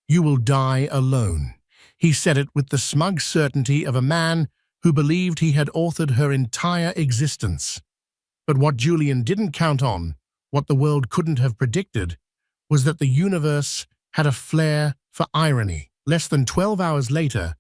You will die alone. He said it with the smug certainty of a man who believed he had authored her entire existence. But what Julian didn't count on, what the world couldn't have predicted, was that the universe had a flair for irony. Less than 12 hours later,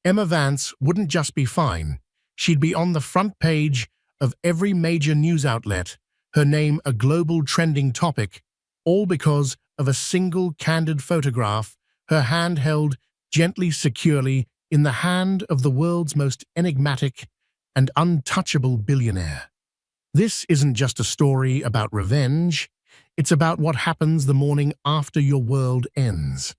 Emma Vance wouldn't just be fine. She'd be on the front page of every major news outlet, her name a global trending topic, all because of a single candid photograph her hand held gently securely in the hand of the world's most enigmatic and untouchable billionaire. This isn't just a story about revenge, it's about what happens the morning after your world ends.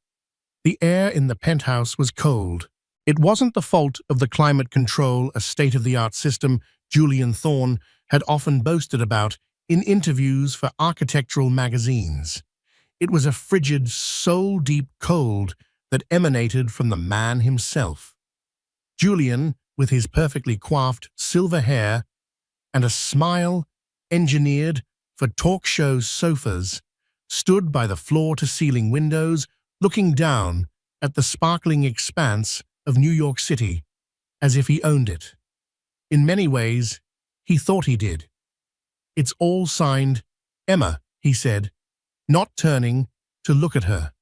The air in the penthouse was cold. It wasn't the fault of the climate control, a state-of-the-art system Julian Thorne had often boasted about in interviews for architectural magazines. It was a frigid, soul-deep cold that emanated from the man himself. Julian, with his perfectly coiffed silver hair and a smile engineered for talk show sofas, stood by the floor-to-ceiling windows looking down at the sparkling expanse of New York City as if he owned it. In many ways, he thought he did. "It's all signed Emma," he said, not turning to look at her.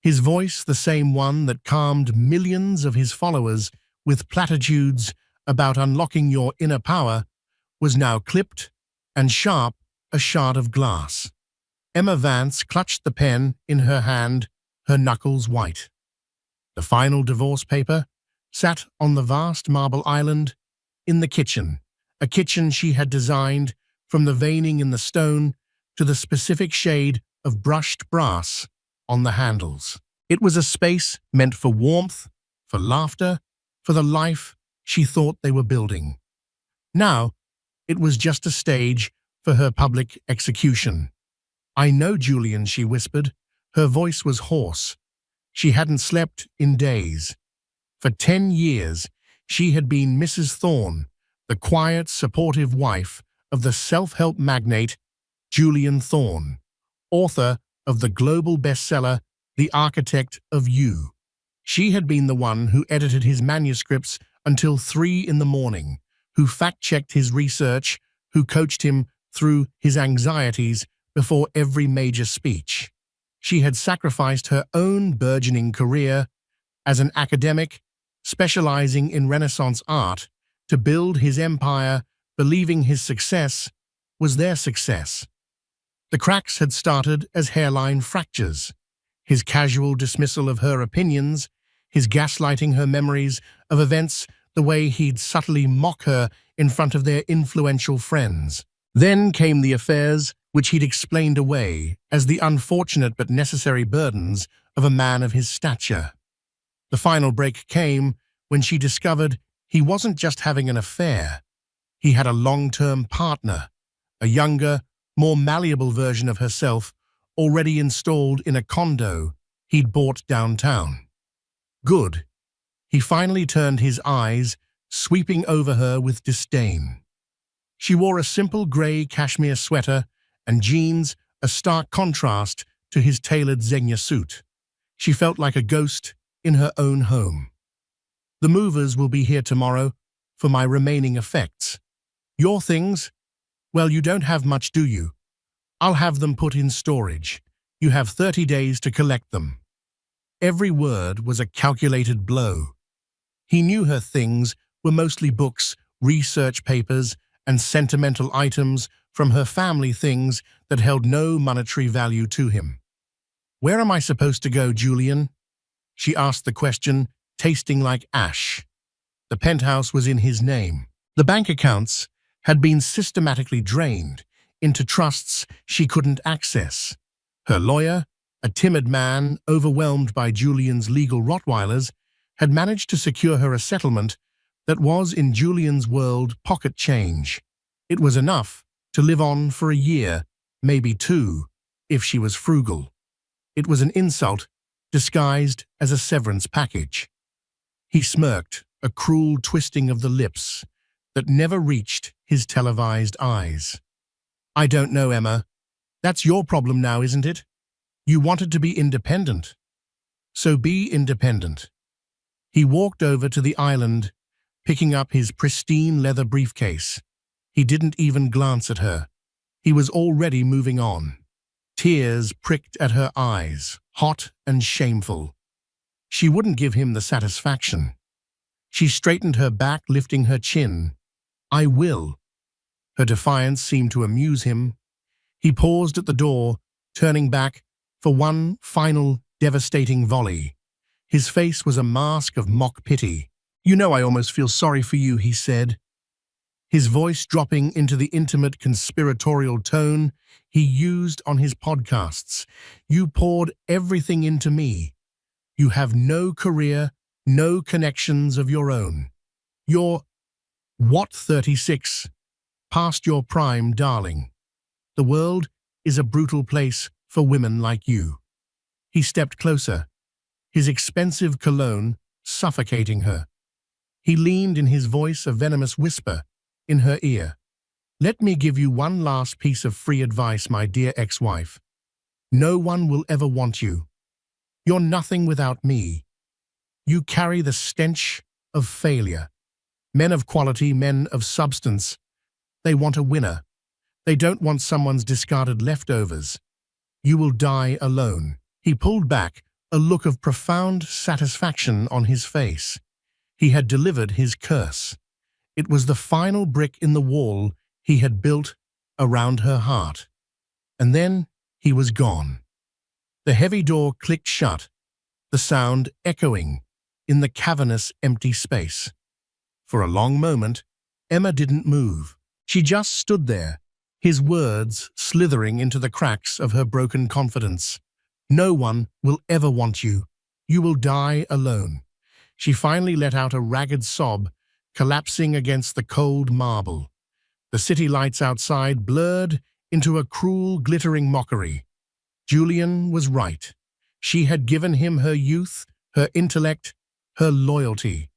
His voice, the same one that calmed millions of his followers with platitudes about unlocking your inner power, was now clipped and sharp as a shard of glass. Emma Vance clutched the pen in her hand, her knuckles white. The final divorce paper sat on the vast marble island in the kitchen, a kitchen she had designed from the veining in the stone to the specific shade of brushed brass on the handles. It was a space meant for warmth, for laughter, for the life she thought they were building. Now, it was just a stage for her public execution. "I know, Julian," she whispered. Her voice was hoarse. She hadn't slept in days. For 10 years, she had been Mrs. Thorne, the quiet, supportive wife of the self-help magnate Julian Thorne, author of the global bestseller The Architect of You. She had been the one who edited his manuscripts until 3 in the morning, who fact-checked his research, who coached him through his anxieties before every major speech. She had sacrificed her own burgeoning career as an academic, specializing in Renaissance art, to build his empire, believing his success was their success. The cracks had started as hairline fractures. His casual dismissal of her opinions, his gaslighting her memories of events, the way he'd subtly mock her in front of their influential friends. Then came the affairs which he'd explained away as the unfortunate but necessary burdens of a man of his stature. The final break came when she discovered he wasn't just having an affair. He had a long-term partner, a younger, more malleable version of herself, already installed in a condo he'd bought downtown. Good. He finally turned his eyes, sweeping over her with disdain. She wore a simple grey cashmere sweater and jeans, a stark contrast to his tailored Zegna suit. She felt like a ghost in her own home. "The movers will be here tomorrow for my remaining effects. Your things? Well, you don't have much, do you? I'll have them put in storage. You have 30 days to collect them." Every word was a calculated blow. He knew her things were mostly books, research papers, and sentimental items from her family, things that held no monetary value to him. "Where am I supposed to go, Julian?" She asked the question, tasting like ash. The penthouse was in his name. The bank accounts had been systematically drained into trusts she couldn't access. Her lawyer, a timid man overwhelmed by Julian's legal Rottweilers, had managed to secure her a settlement that was, in Julian's world, pocket change. It was enough to live on for a year, maybe 2, if she was frugal. It was an insult disguised as a severance package. He smirked, a cruel twisting of the lips that never reached his televised eyes. "I don't know, Emma. That's your problem now, isn't it? You wanted to be independent. So be independent." He walked over to the island, picking up his pristine leather briefcase. He didn't even glance at her. He was already moving on. Tears pricked at her eyes, hot and shameful. She wouldn't give him the satisfaction. She straightened her back, lifting her chin. "I will." Her defiance seemed to amuse him. He paused at the door, turning back for one final devastating volley. His face was a mask of mock pity. "You know I almost feel sorry for you," he said, his voice dropping into the intimate conspiratorial tone he used on his podcasts. "You poured everything into me. You have no career, no connections of your own. You're, what, 36? Past your prime, darling. The world is a brutal place for women like you." He stepped closer, his expensive cologne suffocating her. He leaned in his voice a venomous whisper in her ear. "Let me give you one last piece of free advice, my dear ex-wife. No one will ever want you. You're nothing without me. You carry the stench of failure. Men of quality, men of substance, they want a winner. They don't want someone's discarded leftovers. You will die alone." He pulled back, a look of profound satisfaction on his face. He had delivered his curse. It was the final brick in the wall he had built around her heart. And then he was gone. The heavy door clicked shut, the sound echoing in the cavernous empty space. For a long moment, Emma didn't move. She just stood there, his words slithering into the cracks of her broken confidence. "No one will ever want you. You will die alone." She finally let out a ragged sob, collapsing against the cold marble. The city lights outside blurred into a cruel, glittering mockery. Julian was right. She had given him her youth, her intellect, her loyalty.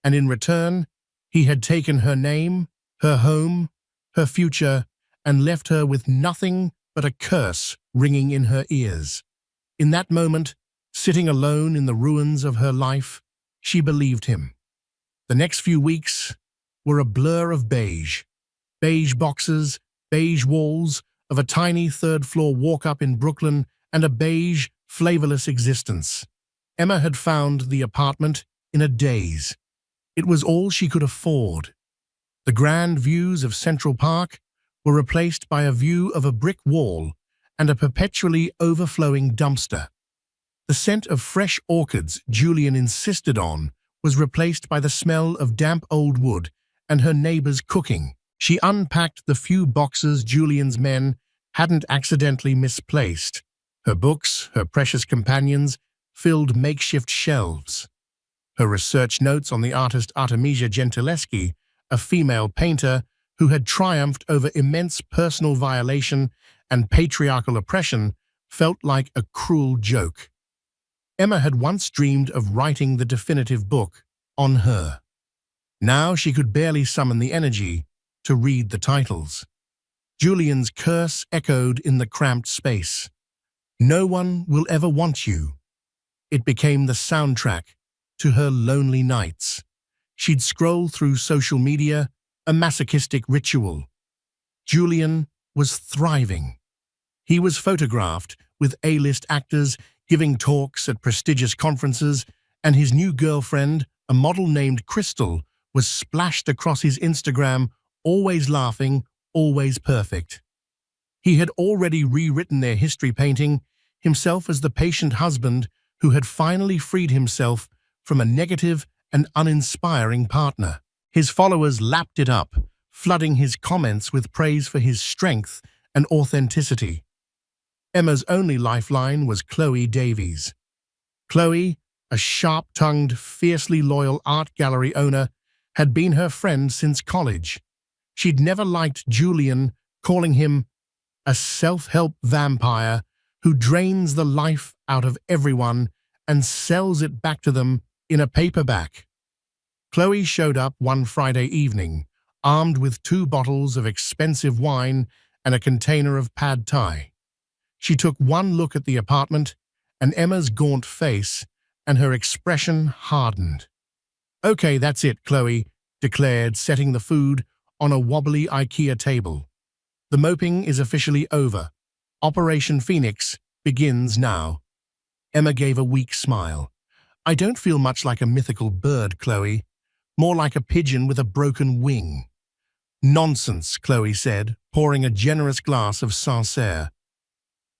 And in return, he had taken her name, her home, her future, and left her with nothing but a curse ringing in her ears. In that moment, sitting alone in the ruins of her life, she believed him. The next few weeks were a blur of beige. Beige boxes, beige walls of a tiny third-floor walk-up in Brooklyn, and a beige, flavorless existence. Emma had found the apartment in a daze. It was all she could afford. The grand views of Central Park were replaced by a view of a brick wall and a perpetually overflowing dumpster. The scent of fresh orchids Julian insisted on was replaced by the smell of damp old wood and her neighbor's cooking. She unpacked the few boxes Julian's men hadn't accidentally misplaced. Her books, her precious companions, filled makeshift shelves. Her research notes on the artist Artemisia Gentileschi, a female painter who had triumphed over immense personal violation and patriarchal oppression, felt like a cruel joke. Emma had once dreamed of writing the definitive book on her. Now she could barely summon the energy to read the titles. Julian's curse echoed in the cramped space. "No one will ever want you." It became the soundtrack to her lonely nights. She'd scroll through social media, a masochistic ritual. Julian was thriving. He was photographed with A-list actors giving talks at prestigious conferences, and his new girlfriend, a model named Crystal, was splashed across his Instagram, always laughing, always perfect. He had already rewritten their history, painting himself as the patient husband who had finally freed himself from a negative and uninspiring partner. His followers lapped it up, flooding his comments with praise for his strength and authenticity. Emma's only lifeline was Chloe Davies. Chloe, a sharp-tongued, fiercely loyal art gallery owner, had been her friend since college. She'd never liked Julian, calling him a self-help vampire who drains the life out of everyone and sells it back to them in a paperback. Chloe showed up one Friday evening, armed with 2 bottles of expensive wine and a container of pad thai. She took one look at the apartment, and Emma's gaunt face and her expression hardened. "Okay, that's it," Chloe declared, setting the food on a wobbly IKEA table. "The moping is officially over. Operation Phoenix begins now." Emma gave a weak smile. "I don't feel much like a mythical bird, Chloe. More like a pigeon with a broken wing." "Nonsense," Chloe said, pouring a generous glass of Sancerre.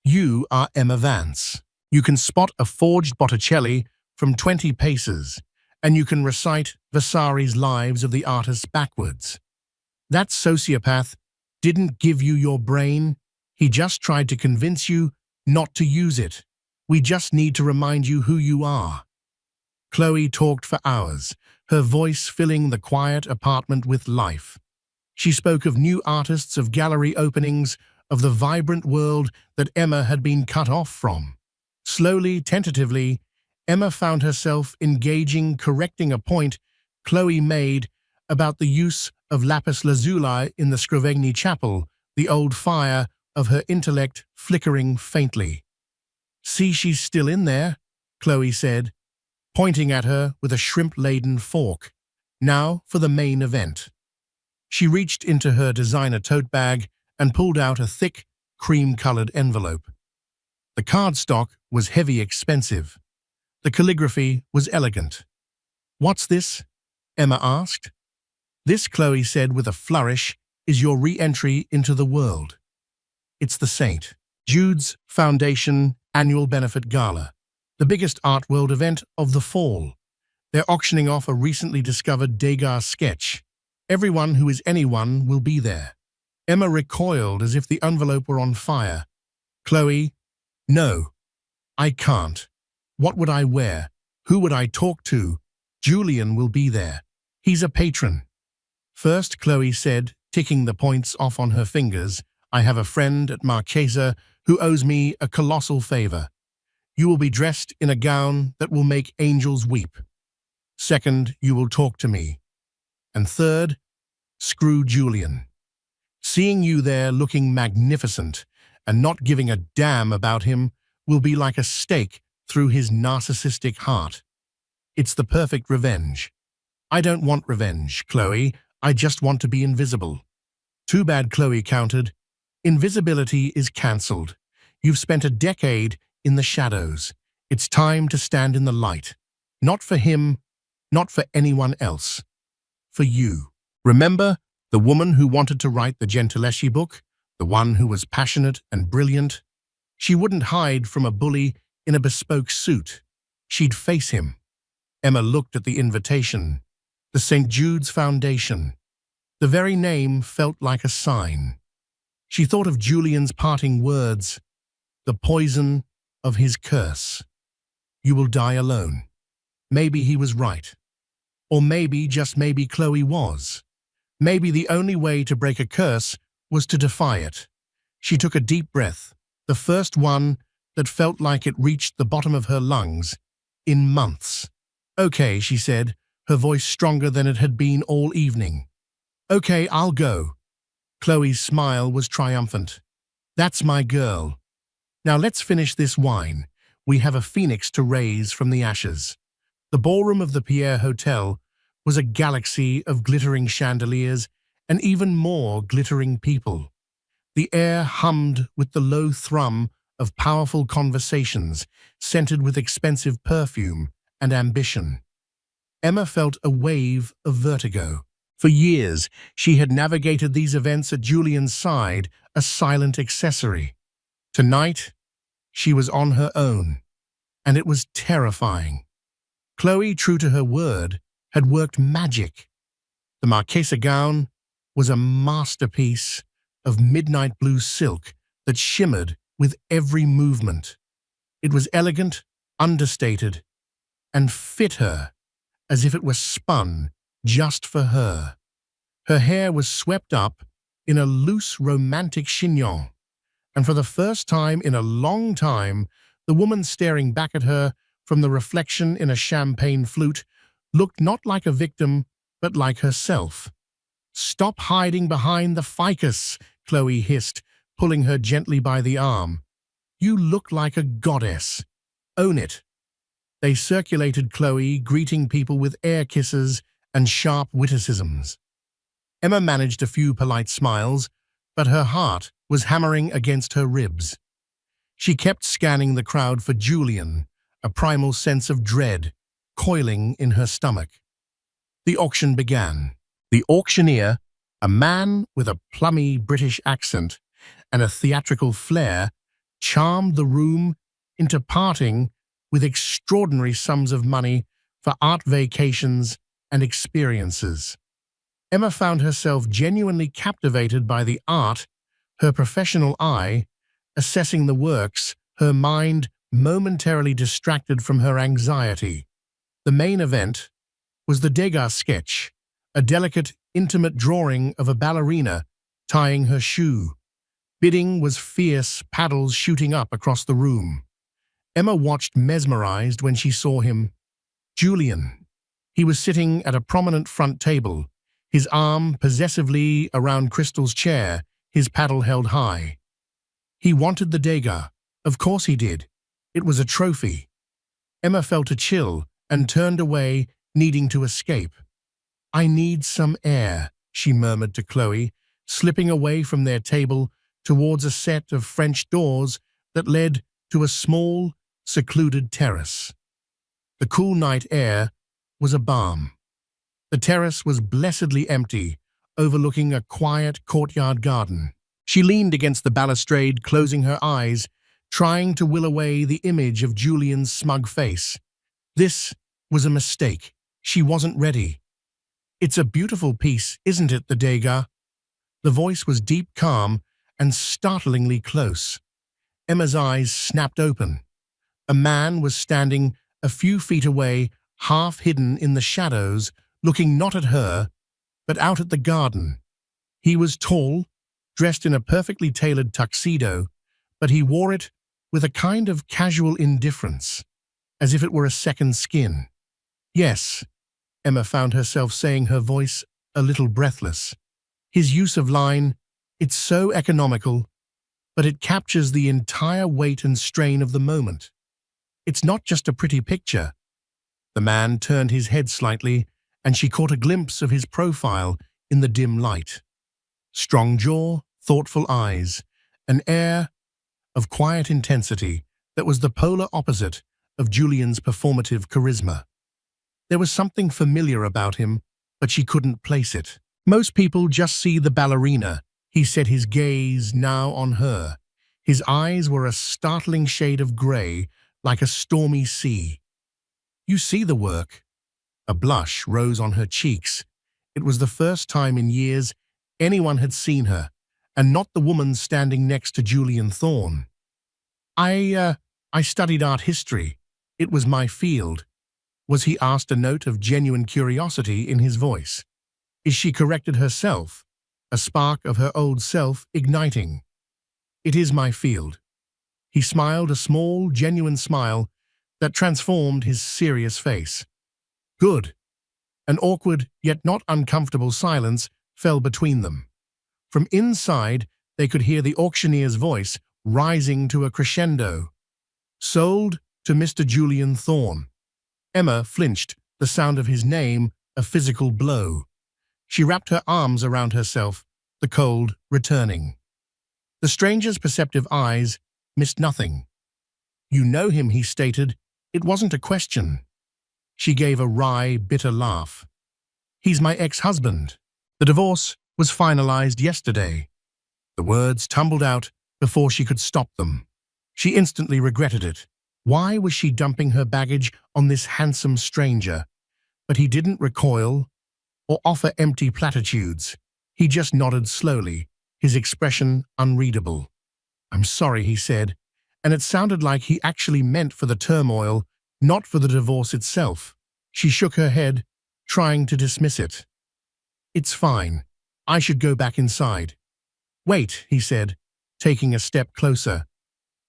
"You are Emma Vance. You can spot a forged Botticelli from 20 paces, and you can recite Vasari's lives of the artists backwards. That sociopath didn't give you your brain. He just tried to convince you not to use it. We just need to remind you who you are. Chloe talked for hours, her voice filling the quiet apartment with life. She spoke of new artists, of gallery openings, of the vibrant world that Emma had been cut off from. Slowly, tentatively, Emma found herself engaging, correcting a point Chloe made about the use of lapis lazuli in the Scrovegni chapel, the old fire of her intellect flickering faintly. "See, she's still in there," Chloe said, pointing at her with a shrimp-laden fork. "Now for the main event." She reached into her designer tote bag and pulled out a thick, cream-colored envelope. The cardstock was heavy, expensive. The calligraphy was elegant. "What's this?" Emma asked. "This," Chloe said with a flourish, "is your re-entry into the world. It's the St. Jude's Foundation Annual Benefit Gala, the biggest art world event of the fall. They're auctioning off a recently discovered Degas sketch. Everyone who is anyone will be there." Emma recoiled as if the envelope were on fire. "Chloe, no, I can't. What would I wear? Who would I talk to? Julian will be there. He's a patron." "First," Chloe said, ticking the points off on her fingers, "I have a friend at Marchesa who owes me a colossal favor. You will be dressed in a gown that will make angels weep. Second, you will talk to me. And third, screw Julian. Seeing you there looking magnificent and not giving a damn about him will be like a stake through his narcissistic heart. It's the perfect revenge." "I don't want revenge, Chloe. I just want to be invisible." "Too bad," Chloe countered. "Invisibility is cancelled. You've spent a decade in the shadows. It's time to stand in the light. Not for him, not for anyone else. For you. Remember the woman who wanted to write the Gentileschi book? The one who was passionate and brilliant? She wouldn't hide from a bully in a bespoke suit. She'd face him." Emma looked at the invitation. The St. Jude's Foundation. The very name felt like a sign. She thought of Julian's parting words, the poison of his curse. "You will die alone." Maybe he was right. Or maybe, just maybe, Chloe was. Maybe the only way to break a curse was to defy it. She took a deep breath, the first one that felt like it reached the bottom of her lungs in months. "Okay," she said, her voice stronger than it had been all evening. "Okay, I'll go." Chloe's smile was triumphant. "That's my girl. Now let's finish this wine. We have a phoenix to raise from the ashes." The ballroom of the Pierre Hotel was a galaxy of glittering chandeliers and even more glittering people. The air hummed with the low thrum of powerful conversations, scented with expensive perfume and ambition. Emma felt a wave of vertigo. For years, she had navigated these events at Julian's side, a silent accessory. Tonight, she was on her own, and it was terrifying. Chloe, true to her word, had worked magic. The Marchesa gown was a masterpiece of midnight blue silk that shimmered with every movement. It was elegant, understated, and fit her as if it were spun just for her. Her hair was swept up in a loose romantic chignon, and for the first time in a long time, the woman staring back at her from the reflection in a champagne flute looked not like a victim, but like herself. "Stop hiding behind the ficus," Chloe hissed, pulling her gently by the arm. "You look like a goddess. Own it." They circulated Chloe, greeting people with air kisses and sharp witticisms. Emma managed a few polite smiles, but her heart was hammering against her ribs. She kept scanning the crowd for Julian, a primal sense of dread coiling in her stomach. The auction began. The auctioneer, a man with a plummy British accent and a theatrical flair, charmed the room into parting with extraordinary sums of money for art vacations and experiences. Emma found herself genuinely captivated by the art, her professional eye, assessing the works, her mind momentarily distracted from her anxiety. The main event was the Degas sketch, a delicate, intimate drawing of a ballerina tying her shoe. Bidding was fierce, paddles shooting up across the room. Emma watched mesmerized when she saw him. Julian. He was sitting at a prominent front table, his arm possessively around Crystal's chair, his paddle held high. He wanted the Degas. Of course he did. It was a trophy. Emma felt a chill and turned away, needing to escape. "I need some air," she murmured to Chloe, slipping away from their table towards a set of French doors that led to a small, secluded terrace. The cool night air was a balm. The terrace was blessedly empty, overlooking a quiet courtyard garden. She leaned against the balustrade, closing her eyes, trying to will away the image of Julian's smug face. This was a mistake. She wasn't ready. "It's a beautiful piece, isn't it, the Degas?" The voice was deep, calm, and startlingly close. Emma's eyes snapped open. A man was standing a few feet away, half hidden in the shadows, looking not at her, but out at the garden. He was tall, dressed in a perfectly tailored tuxedo, but he wore it with a kind of casual indifference, as if it were a second skin. "Yes," Emma found herself saying, her voice a little breathless. His use of line, "It's so economical, but it captures the entire weight and strain of the moment. It's not just a pretty picture." The man turned his head slightly, and she caught a glimpse of his profile in the dim light. Strong jaw, thoughtful eyes, an air of quiet intensity that was the polar opposite of Julian's performative charisma. There was something familiar about him, but she couldn't place it. "Most people just see the ballerina," he said, his gaze now on her. His eyes were a startling shade of grey, like a stormy sea. "You see the work." A blush rose on her cheeks. It was the first time in years anyone had seen her, and not the woman standing next to Julian Thorne. I studied art history. It was my field." Was he asked, a note of genuine curiosity in his voice? Is she corrected herself, a spark of her old self igniting? "It is my field." He smiled, a small, genuine smile that transformed his serious face. "Good." An awkward, yet not uncomfortable silence fell between them. From inside, they could hear the auctioneer's voice rising to a crescendo. "Sold to Mr. Julian Thorne." Emma flinched, the sound of his name a physical blow. She wrapped her arms around herself, the cold returning. The stranger's perceptive eyes missed nothing. "You know him," he stated. It wasn't a question. She gave a wry, bitter laugh. "He's my ex-husband. The divorce was finalized yesterday." The words tumbled out before she could stop them. She instantly regretted it. Why was she dumping her baggage on this handsome stranger? But he didn't recoil or offer empty platitudes. He just nodded slowly, his expression unreadable. "I'm sorry," he said, and it sounded like he actually meant for the turmoil, not for the divorce itself. She shook her head, trying to dismiss it. "It's fine. I should go back inside." "Wait," he said, taking a step closer.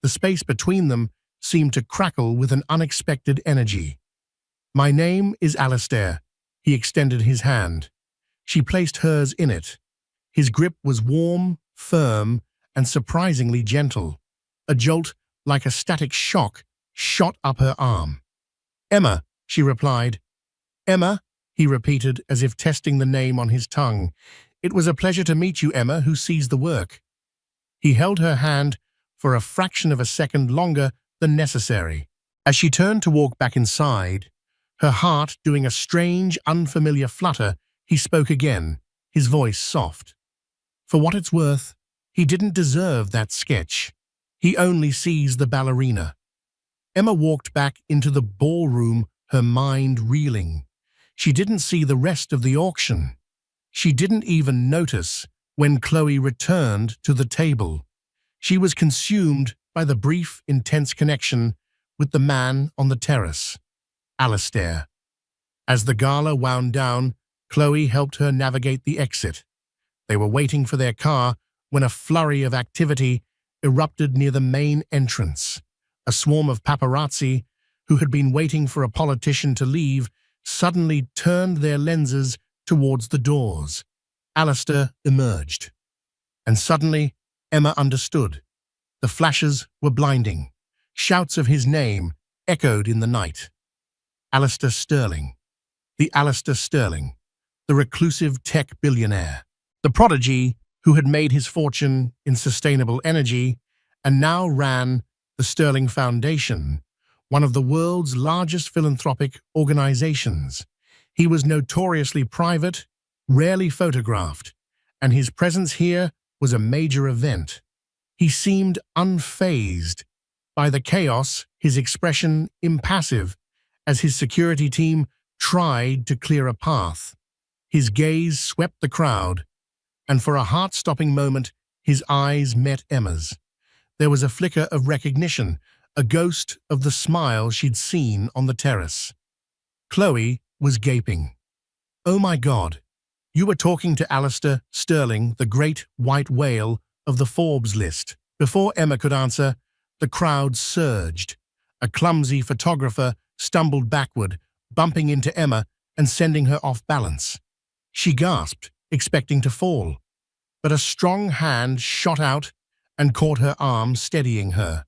The space between them seemed to crackle with an unexpected energy. "My name is Alistair." He extended his hand. She placed hers in it. His grip was warm, firm, and surprisingly gentle. A jolt, like a static shock, shot up her arm. "Emma," she replied. "Emma," he repeated, as if testing the name on his tongue. "It was a pleasure to meet you, Emma, who sees the work." He held her hand for a fraction of a second longer than necessary. As she turned to walk back inside, her heart doing a strange, unfamiliar flutter, he spoke again, his voice soft. "For what it's worth, he didn't deserve that sketch. He only sees the ballerina." Emma walked back into the ballroom, her mind reeling. She didn't see the rest of the auction. She didn't even notice when Chloe returned to the table. She was consumed by the brief, intense connection with the man on the terrace, Alistair. As the gala wound down, Chloe helped her navigate the exit. They were waiting for their car when a flurry of activity erupted near the main entrance. A swarm of paparazzi, who had been waiting for a politician to leave, suddenly turned their lenses towards the doors. Alistair emerged. And suddenly, Emma understood. The flashes were blinding. Shouts of his name echoed in the night. Alistair Sterling. The Alistair Sterling. The reclusive tech billionaire. The prodigy who had made his fortune in sustainable energy and now ran the Sterling Foundation, one of the world's largest philanthropic organizations. He was notoriously private, rarely photographed, and his presence here was a major event. He seemed unfazed by the chaos, his expression impassive as his security team tried to clear a path. His gaze swept the crowd, and for a heart-stopping moment, his eyes met Emma's. There was a flicker of recognition, a ghost of the smile she'd seen on the terrace. Chloe was gaping. "Oh my God, you were talking to Alistair Sterling, the great white whale of the Forbes list." Before Emma could answer, the crowd surged. A clumsy photographer stumbled backward, bumping into Emma and sending her off balance. She gasped, expecting to fall, but a strong hand shot out and caught her arm, steadying her.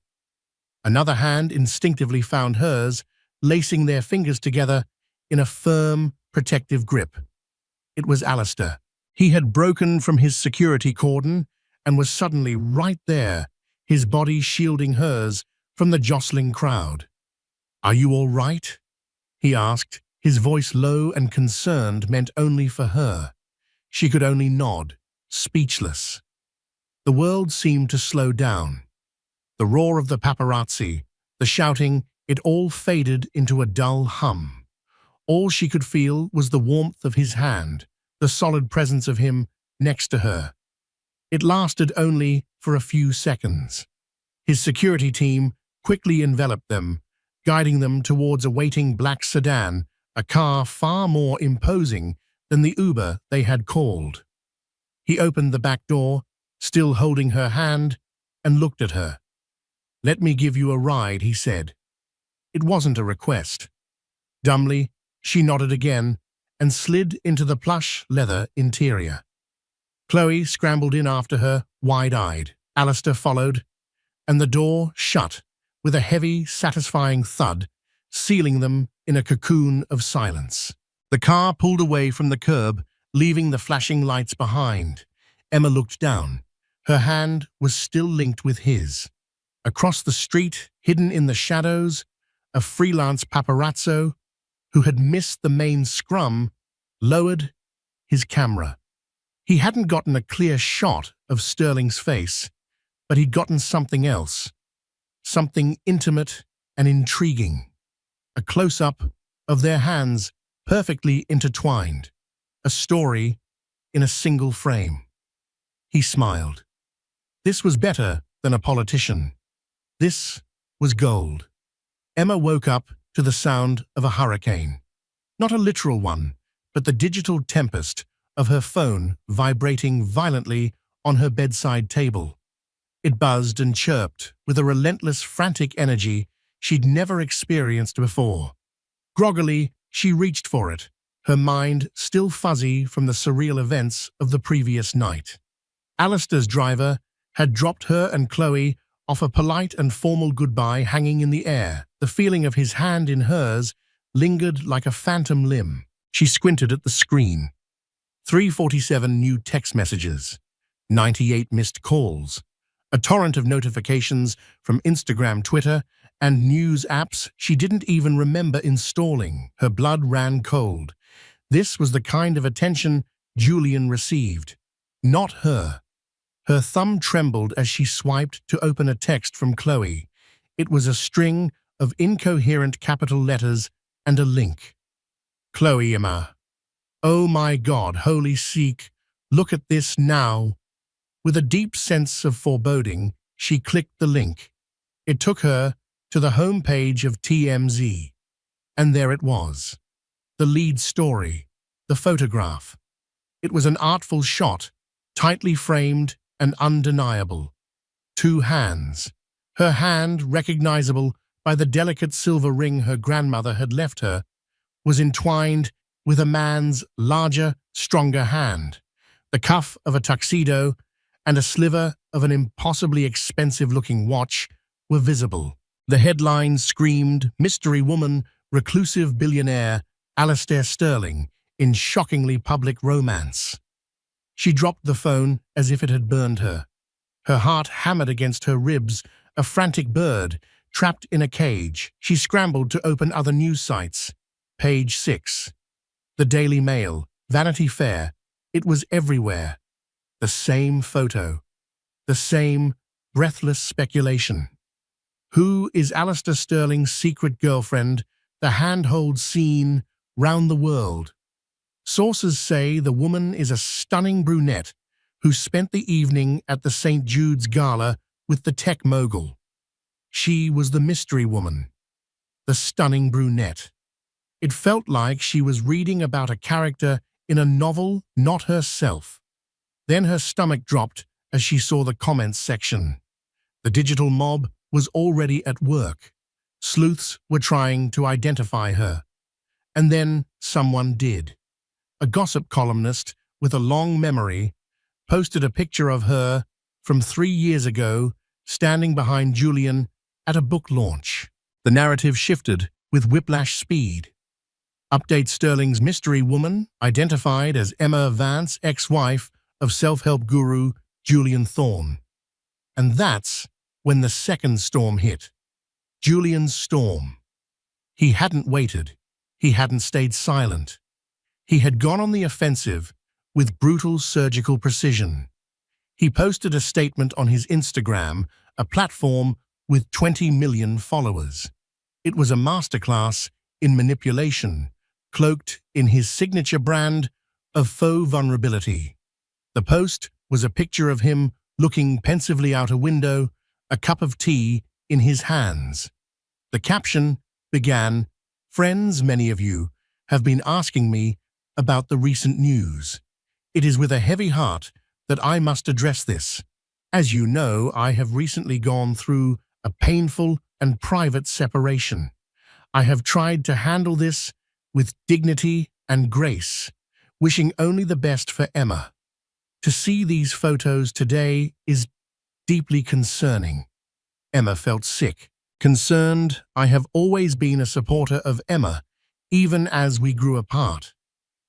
Another hand instinctively found hers, lacing their fingers together in a firm, protective grip. It was Alistair. He had broken from his security cordon and was suddenly right there, his body shielding hers from the jostling crowd. "Are you all right?" he asked, his voice low and concerned, meant only for her. She could only nod, speechless. The world seemed to slow down. The roar of the paparazzi, the shouting, it all faded into a dull hum. All she could feel was the warmth of his hand, the solid presence of him next to her. It lasted only for a few seconds. His security team quickly enveloped them, guiding them towards a waiting black sedan, a car far more imposing than the Uber they had called. He opened the back door, still holding her hand, and looked at her. "Let me give you a ride," he said. It wasn't a request. Dumbly, she nodded again and slid into the plush leather interior. Chloe scrambled in after her, wide-eyed. Alistair followed, and the door shut with a heavy, satisfying thud, sealing them in a cocoon of silence. The car pulled away from the curb, leaving the flashing lights behind. Emma looked down. Her hand was still linked with his. Across the street, hidden in the shadows, a freelance paparazzo, who had missed the main scrum, lowered his camera. He hadn't gotten a clear shot of Sterling's face, but he'd gotten something else, something intimate and intriguing. A close-up of their hands perfectly intertwined, a story in a single frame. He smiled. This was better than a politician. This was gold. Emma woke up to the sound of a hurricane. Not a literal one, but the digital tempest of her phone vibrating violently on her bedside table. It buzzed and chirped with a relentless, frantic energy she'd never experienced before. Groggily, she reached for it, her mind still fuzzy from the surreal events of the previous night. Alistair's driver had dropped her and Chloe off, a polite and formal goodbye hanging in the air. The feeling of his hand in hers lingered like a phantom limb. She squinted at the screen. 347 new text messages, 98 missed calls, a torrent of notifications from Instagram, Twitter, and news apps she didn't even remember installing. Her blood ran cold. This was the kind of attention Julian received, not her. Her thumb trembled as she swiped to open a text from Chloe. It was a string of incoherent capital letters and a link. Chloe Emma. Oh my God, holy Sikh, look at this now. With a deep sense of foreboding, she clicked the link. It took her to the homepage of TMZ. And there it was. The lead story. The photograph. It was an artful shot, tightly framed and undeniable. Two hands. Her hand, recognizable by the delicate silver ring her grandmother had left her, was entwined with a man's larger, stronger hand. The cuff of a tuxedo and a sliver of an impossibly expensive-looking watch were visible. The headline screamed, "Mystery Woman, Reclusive Billionaire, Alistair Sterling, in Shockingly Public Romance." She dropped the phone as if it had burned her. Her heart hammered against her ribs, a frantic bird trapped in a cage. She scrambled to open other news sites. Page 6. The Daily Mail, Vanity Fair. It was everywhere. The same photo. The same breathless speculation. Who is Alistair Sterling's secret girlfriend, the handhold seen round the world? Sources say the woman is a stunning brunette who spent the evening at the St. Jude's Gala with the tech mogul. She was the mystery woman, the stunning brunette. It felt like she was reading about a character in a novel, not herself. Then her stomach dropped as she saw the comments section. The digital mob was already at work. Sleuths were trying to identify her. And then someone did. A gossip columnist with a long memory posted a picture of her from 3 years ago standing behind Julian at a book launch. The narrative shifted with whiplash speed. Update: Sterling's mystery woman, identified as Emma Vance, ex-wife of self-help guru Julian Thorne. And that's when the second storm hit. Julian's storm. He hadn't waited. He hadn't stayed silent. He had gone on the offensive with brutal surgical precision. He posted a statement on his Instagram, a platform with 20 million followers. It was a masterclass in manipulation, cloaked in his signature brand of faux vulnerability. The post was a picture of him looking pensively out a window, a cup of tea in his hands. The caption began, "Friends, many of you have been asking me about the recent news. It is with a heavy heart that I must address this. As you know, I have recently gone through a painful and private separation. I have tried to handle this with dignity and grace, wishing only the best for Emma. To see these photos today is deeply concerning." Emma felt sick. Concerned, I have always been a supporter of Emma, even as we grew apart.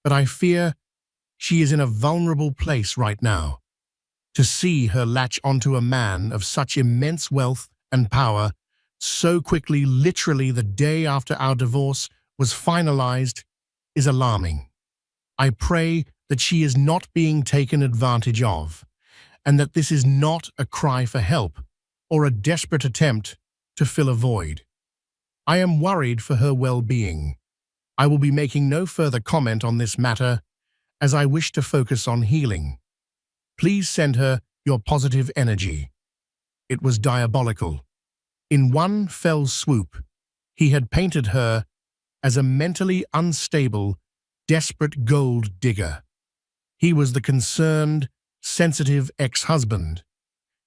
But I fear she is in a vulnerable place right now. To see her latch onto a man of such immense wealth and power so quickly, literally the day after our divorce was finalized, is alarming. I pray that she is not being taken advantage of, and that this is not a cry for help or a desperate attempt to fill a void. I am worried for her well-being. I will be making no further comment on this matter, as I wish to focus on healing. Please send her your positive energy. It was diabolical. In one fell swoop, he had painted her as a mentally unstable, desperate gold digger. He was the concerned, sensitive ex-husband.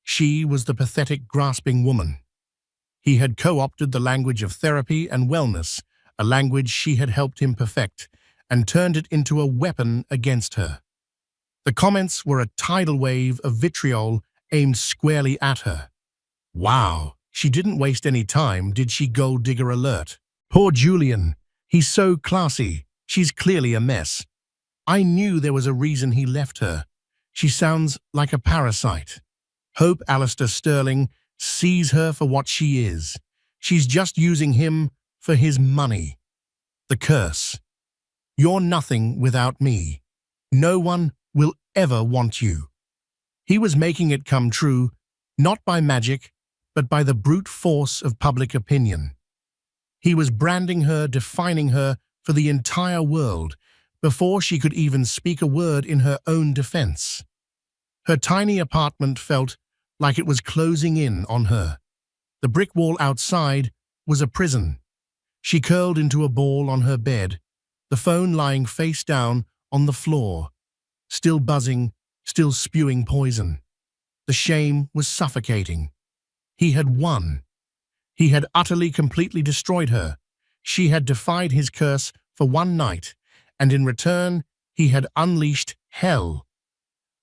She was the pathetic, grasping woman. He had co-opted the language of therapy and wellness, a language she had helped him perfect, and turned it into a weapon against her. The comments were a tidal wave of vitriol aimed squarely at her. Wow, she didn't waste any time, did she, gold digger alert? Poor Julian. He's so classy. She's clearly a mess. I knew there was a reason he left her. She sounds like a parasite. Hope Alistair Sterling sees her for what she is. She's just using him for his money. The curse. You're nothing without me. No one will ever want you. He was making it come true, not by magic, but by the brute force of public opinion. He was branding her, defining her for the entire world before she could even speak a word in her own defense. Her tiny apartment felt like it was closing in on her. The brick wall outside was a prison. She curled into a ball on her bed, the phone lying face down on the floor, still buzzing, still spewing poison. The shame was suffocating. He had won. He had utterly, completely destroyed her. She had defied his curse for one night, and in return, he had unleashed hell.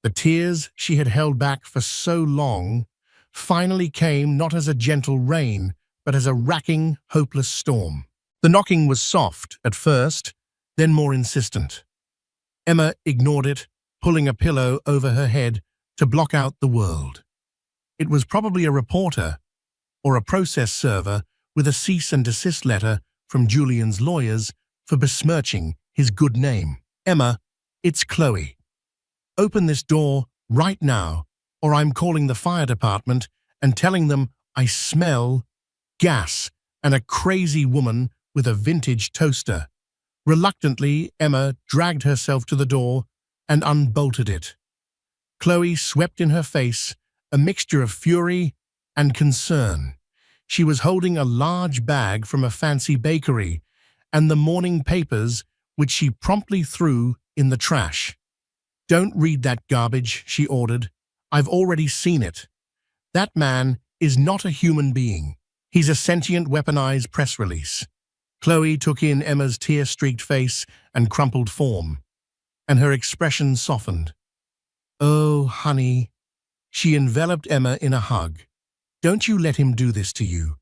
The tears she had held back for so long finally came not as a gentle rain, but as a racking, hopeless storm. The knocking was soft at first, then more insistent. Emma ignored it, pulling a pillow over her head to block out the world. It was probably a reporter or a process server with a cease and desist letter from Julian's lawyers for besmirching his good name. Emma, it's Chloe. Open this door right now, or I'm calling the fire department and telling them I smell gas and a crazy woman with a vintage toaster. Reluctantly, Emma dragged herself to the door and unbolted it. Chloe swept in her face a mixture of fury and concern. She was holding a large bag from a fancy bakery and the morning papers, which she promptly threw in the trash. "Don't read that garbage," she ordered. "I've already seen it. That man is not a human being. He's a sentient, weaponized press release." Chloe took in Emma's tear-streaked face and crumpled form, and her expression softened. "Oh, honey." She enveloped Emma in a hug. "Don't you let him do this to you.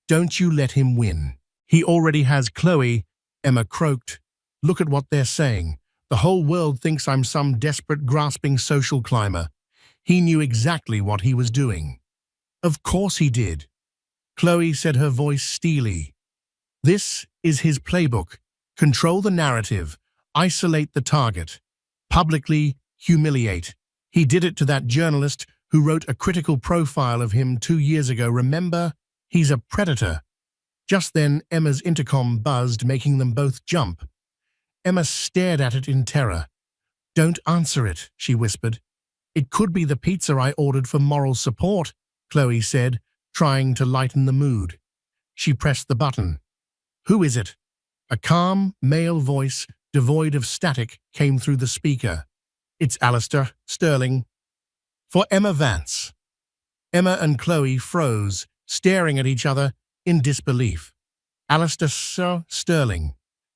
Don't you let him win. He already has Chloe," Emma croaked. "Look at what they're saying. The whole world thinks I'm some desperate, grasping social climber. He knew exactly what he was doing." "Of course he did," Chloe said, her voice steely. "This is his playbook. Control the narrative, isolate the target, publicly humiliate. He did it to that journalist who wrote a critical profile of him 2 years ago. Remember? He's a predator." Just then, Emma's intercom buzzed, making them both jump. Emma stared at it in terror. "Don't answer it," she whispered. "It could be the pizza I ordered for moral support," Chloe said, trying to lighten the mood. She pressed the button. "Who is it?" A calm, male voice, devoid of static, came through the speaker. "It's Alistair Sterling." "For Emma Vance." Emma and Chloe froze, staring at each other in disbelief. "Alistair Sterling.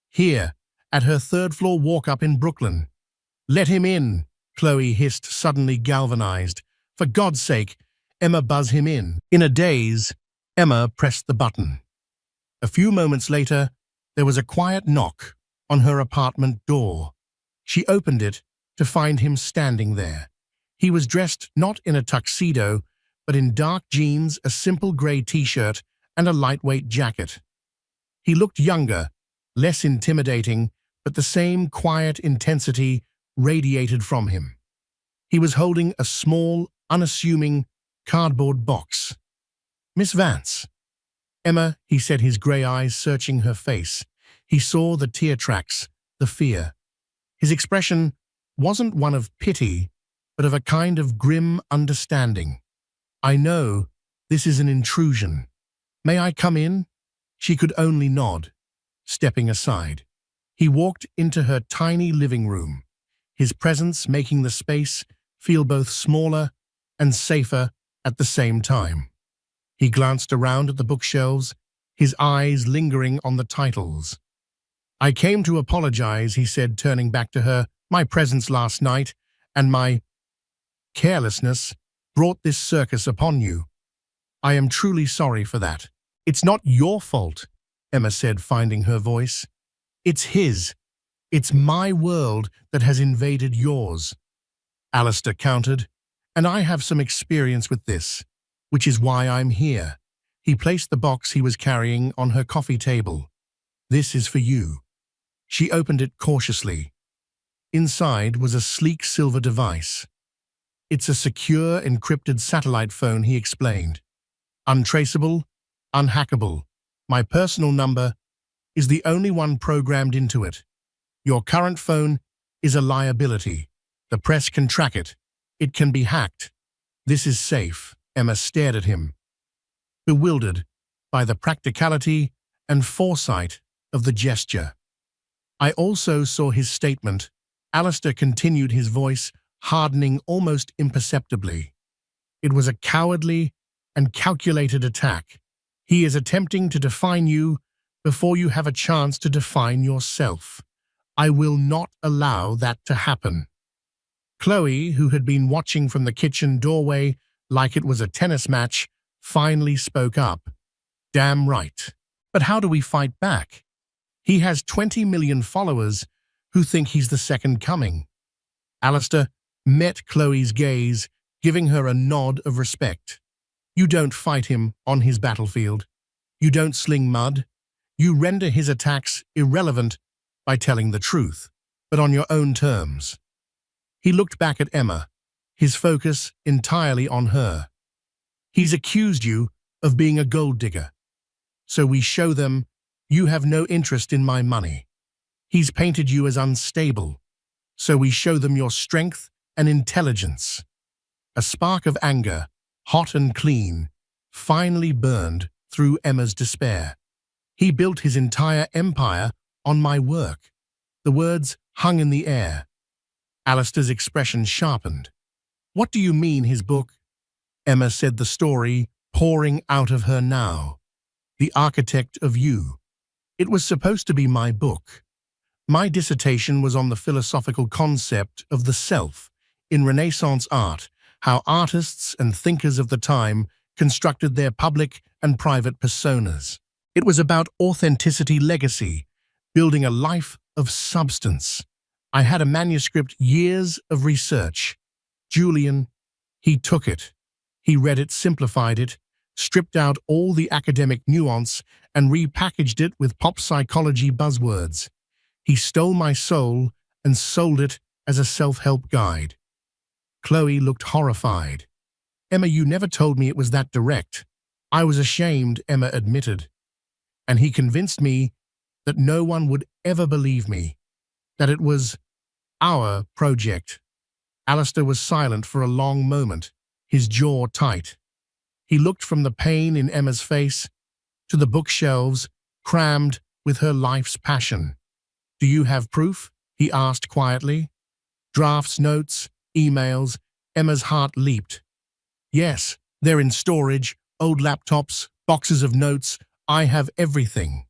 Here, at her third-floor walk-up in Brooklyn." "Let him in," Chloe hissed, suddenly galvanized. "For God's sake, Emma, buzz him in." In a daze, Emma pressed the button. A few moments later, there was a quiet knock on her apartment door. She opened it to find him standing there. He was dressed not in a tuxedo, but in dark jeans, a simple gray t-shirt, and a lightweight jacket. He looked younger, less intimidating, but the same quiet intensity radiated from him. He was holding a small, unassuming cardboard box. "Miss Vance." "Emma," he said, his grey eyes searching her face. He saw the tear tracks, the fear. His expression wasn't one of pity, but of a kind of grim understanding. "I know this is an intrusion. May I come in?" She could only nod, stepping aside. He walked into her tiny living room, his presence making the space feel both smaller and safer at the same time. He glanced around at the bookshelves, his eyes lingering on the titles. "I came to apologize," he said, turning back to her. "My presence last night and my carelessness brought this circus upon you. I am truly sorry for that." "It's not your fault," Emma said, finding her voice. "It's his. It's my world that has invaded yours." Alistair countered. "And I have some experience with this, which is why I'm here." He placed the box he was carrying on her coffee table. "This is for you." She opened it cautiously. Inside was a sleek silver device. "It's a secure, encrypted satellite phone," he explained. "Untraceable, unhackable. My personal number is the only one programmed into it. Your current phone is a liability. The press can track it. It can be hacked. This is safe. Emma stared at him, bewildered by the practicality and foresight of the gesture. I also saw his statement. Alistair continued, his voice hardening almost imperceptibly. It was a cowardly and calculated attack. He is attempting to define you before you have a chance to define yourself. I will not allow that to happen. Chloe, who had been watching from the kitchen doorway like it was a tennis match, finally spoke up. Damn right. But how do we fight back? He has 20 million followers who think he's the second coming. Alistair met Chloe's gaze, giving her a nod of respect. You don't fight him on his battlefield. You don't sling mud. You render his attacks irrelevant by telling the truth, but on your own terms. He looked back at Emma, his focus entirely on her. He's accused you of being a gold digger. So we show them you have no interest in my money. He's painted you as unstable. So we show them your strength and intelligence. A spark of anger, hot and clean, finally burned through Emma's despair. He built his entire empire on my work. The words hung in the air. Alistair's expression sharpened. What do you mean, his book? Emma said, the story pouring out of her now. The Architect of You. It was supposed to be my book. My dissertation was on the philosophical concept of the self in Renaissance art, how artists and thinkers of the time constructed their public and private personas. It was about authenticity, legacy, building a life of substance. I had a manuscript, years of research. Julian, he took it. He read it, simplified it, stripped out all the academic nuance, and repackaged it with pop psychology buzzwords. He stole my soul and sold it as a self-help guide. Chloe looked horrified. Emma, you never told me it was that direct. I was ashamed, Emma admitted. And he convinced me that no one would ever believe me, that it was our project. Alistair was silent for a long moment, his jaw tight. He looked from the pain in Emma's face to the bookshelves crammed with her life's passion. Do you have proof? He asked quietly. Drafts, notes, emails. Emma's heart leaped. Yes, they're in storage, old laptops, boxes of notes. I have everything.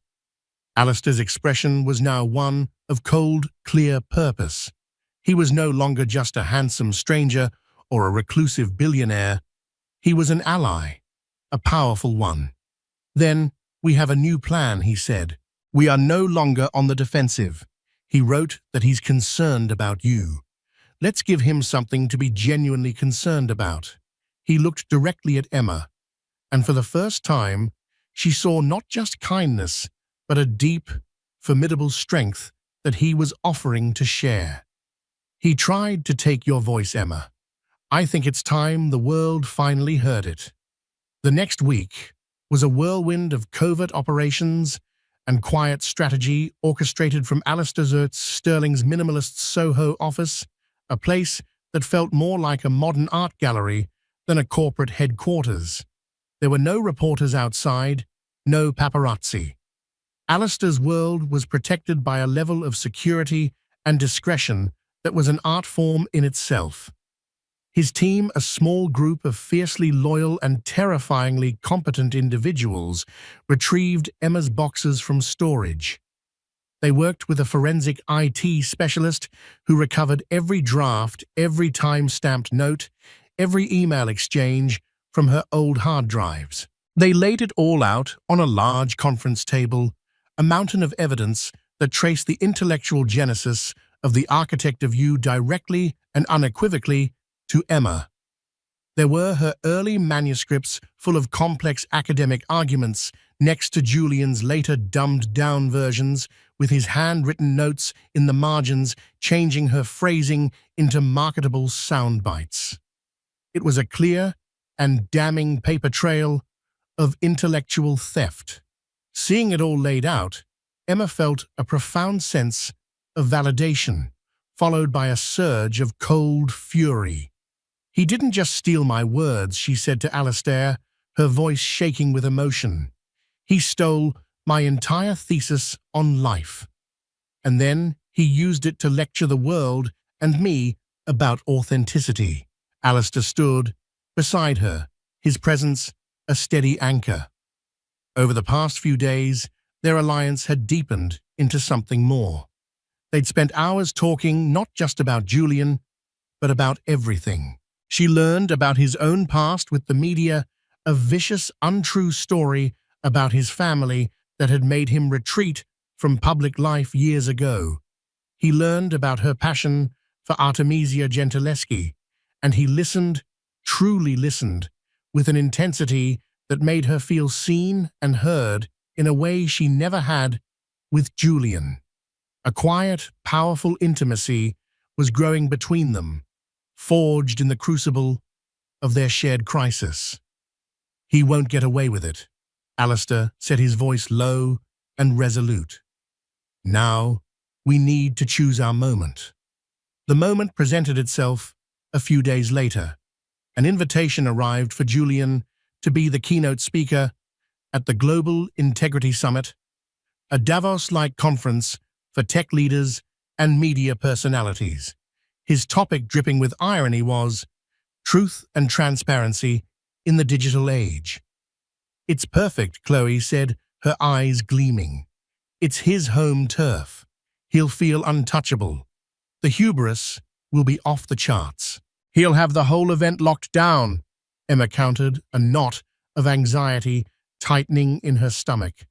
Alistair's expression was now one of cold, clear purpose. He was no longer just a handsome stranger or a reclusive billionaire. He was an ally, a powerful one. Then, we have a new plan, he said. We are no longer on the defensive. He wrote that he's concerned about you. Let's give him something to be genuinely concerned about. He looked directly at Emma, and for the first time, she saw not just kindness, but a deep, formidable strength that he was offering to share. He tried to take your voice, Emma. I think it's time the world finally heard it. The next week was a whirlwind of covert operations and quiet strategy orchestrated from Alistair Sterling's minimalist Soho office, a place that felt more like a modern art gallery than a corporate headquarters. There were no reporters outside, no paparazzi. Alistair's world was protected by a level of security and discretion that was an art form in itself. His team, a small group of fiercely loyal and terrifyingly competent individuals, retrieved Emma's boxes from storage. They worked with a forensic IT specialist who recovered every draft, every time-stamped note, every email exchange from her old hard drives. They laid it all out on a large conference table, a mountain of evidence that traced the intellectual genesis of the Architect of You directly and unequivocally to Emma. There were her early manuscripts full of complex academic arguments next to Julian's later dumbed-down versions with his handwritten notes in the margins changing her phrasing into marketable sound bites. It was a clear and damning paper trail of intellectual theft. Seeing it all laid out, Emma felt a profound sense of validation, followed by a surge of cold fury. "He didn't just steal my words," she said to Alistair, her voice shaking with emotion. "He stole my entire thesis on life. And then he used it to lecture the world and me about authenticity." Alistair stood beside her, his presence a steady anchor. Over the past few days, their alliance had deepened into something more. They'd spent hours talking not just about Julian, but about everything. She learned about his own past with the media, a vicious, untrue story about his family that had made him retreat from public life years ago. He learned about her passion for Artemisia Gentileschi, and he listened, truly listened, with an intensity that made her feel seen and heard in a way she never had with Julian. A quiet, powerful intimacy was growing between them, forged in the crucible of their shared crisis. "He won't get away with it," Alistair said, his voice low and resolute. "Now, we need to choose our moment." The moment presented itself a few days later. An invitation arrived for Julian to be the keynote speaker at the Global Integrity Summit, a Davos-like conference for tech leaders and media personalities. His topic, dripping with irony, was truth and transparency in the digital age. "It's perfect," Chloe said, her eyes gleaming. "It's his home turf. He'll feel untouchable. The hubris will be off the charts. He'll have the whole event locked down," Emma countered, a knot of anxiety tightening in her stomach.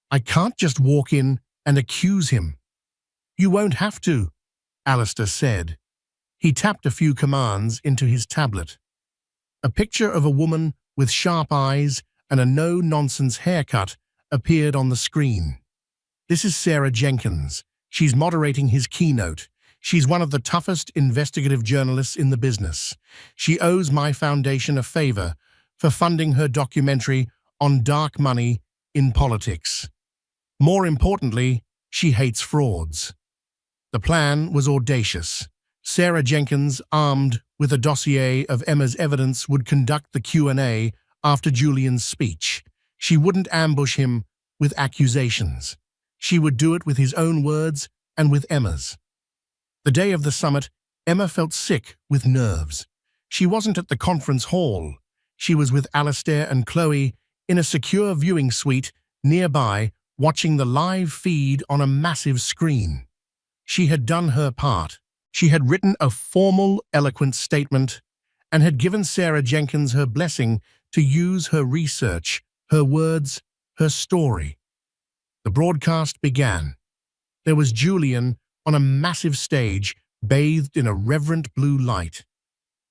"I can't just walk in and accuse him." "You won't have to," Alistair said. He tapped a few commands into his tablet. A picture of a woman with sharp eyes and a no-nonsense haircut appeared on the screen. "This is Sarah Jenkins. She's moderating his keynote. She's one of the toughest investigative journalists in the business. She owes my foundation a favor for funding her documentary on dark money in politics. More importantly, she hates frauds." The plan was audacious. Sarah Jenkins, armed with a dossier of Emma's evidence, would conduct the Q&A after Julian's speech. She wouldn't ambush him with accusations. She would do it with his own words and with Emma's. The day of the summit, Emma felt sick with nerves. She wasn't at the conference hall. She was with Alistair and Chloe in a secure viewing suite nearby, watching the live feed on a massive screen. She had done her part. She had written a formal, eloquent statement and had given Sarah Jenkins her blessing to use her research, her words, her story. The broadcast began. There was Julian on a massive stage, bathed in a reverent blue light.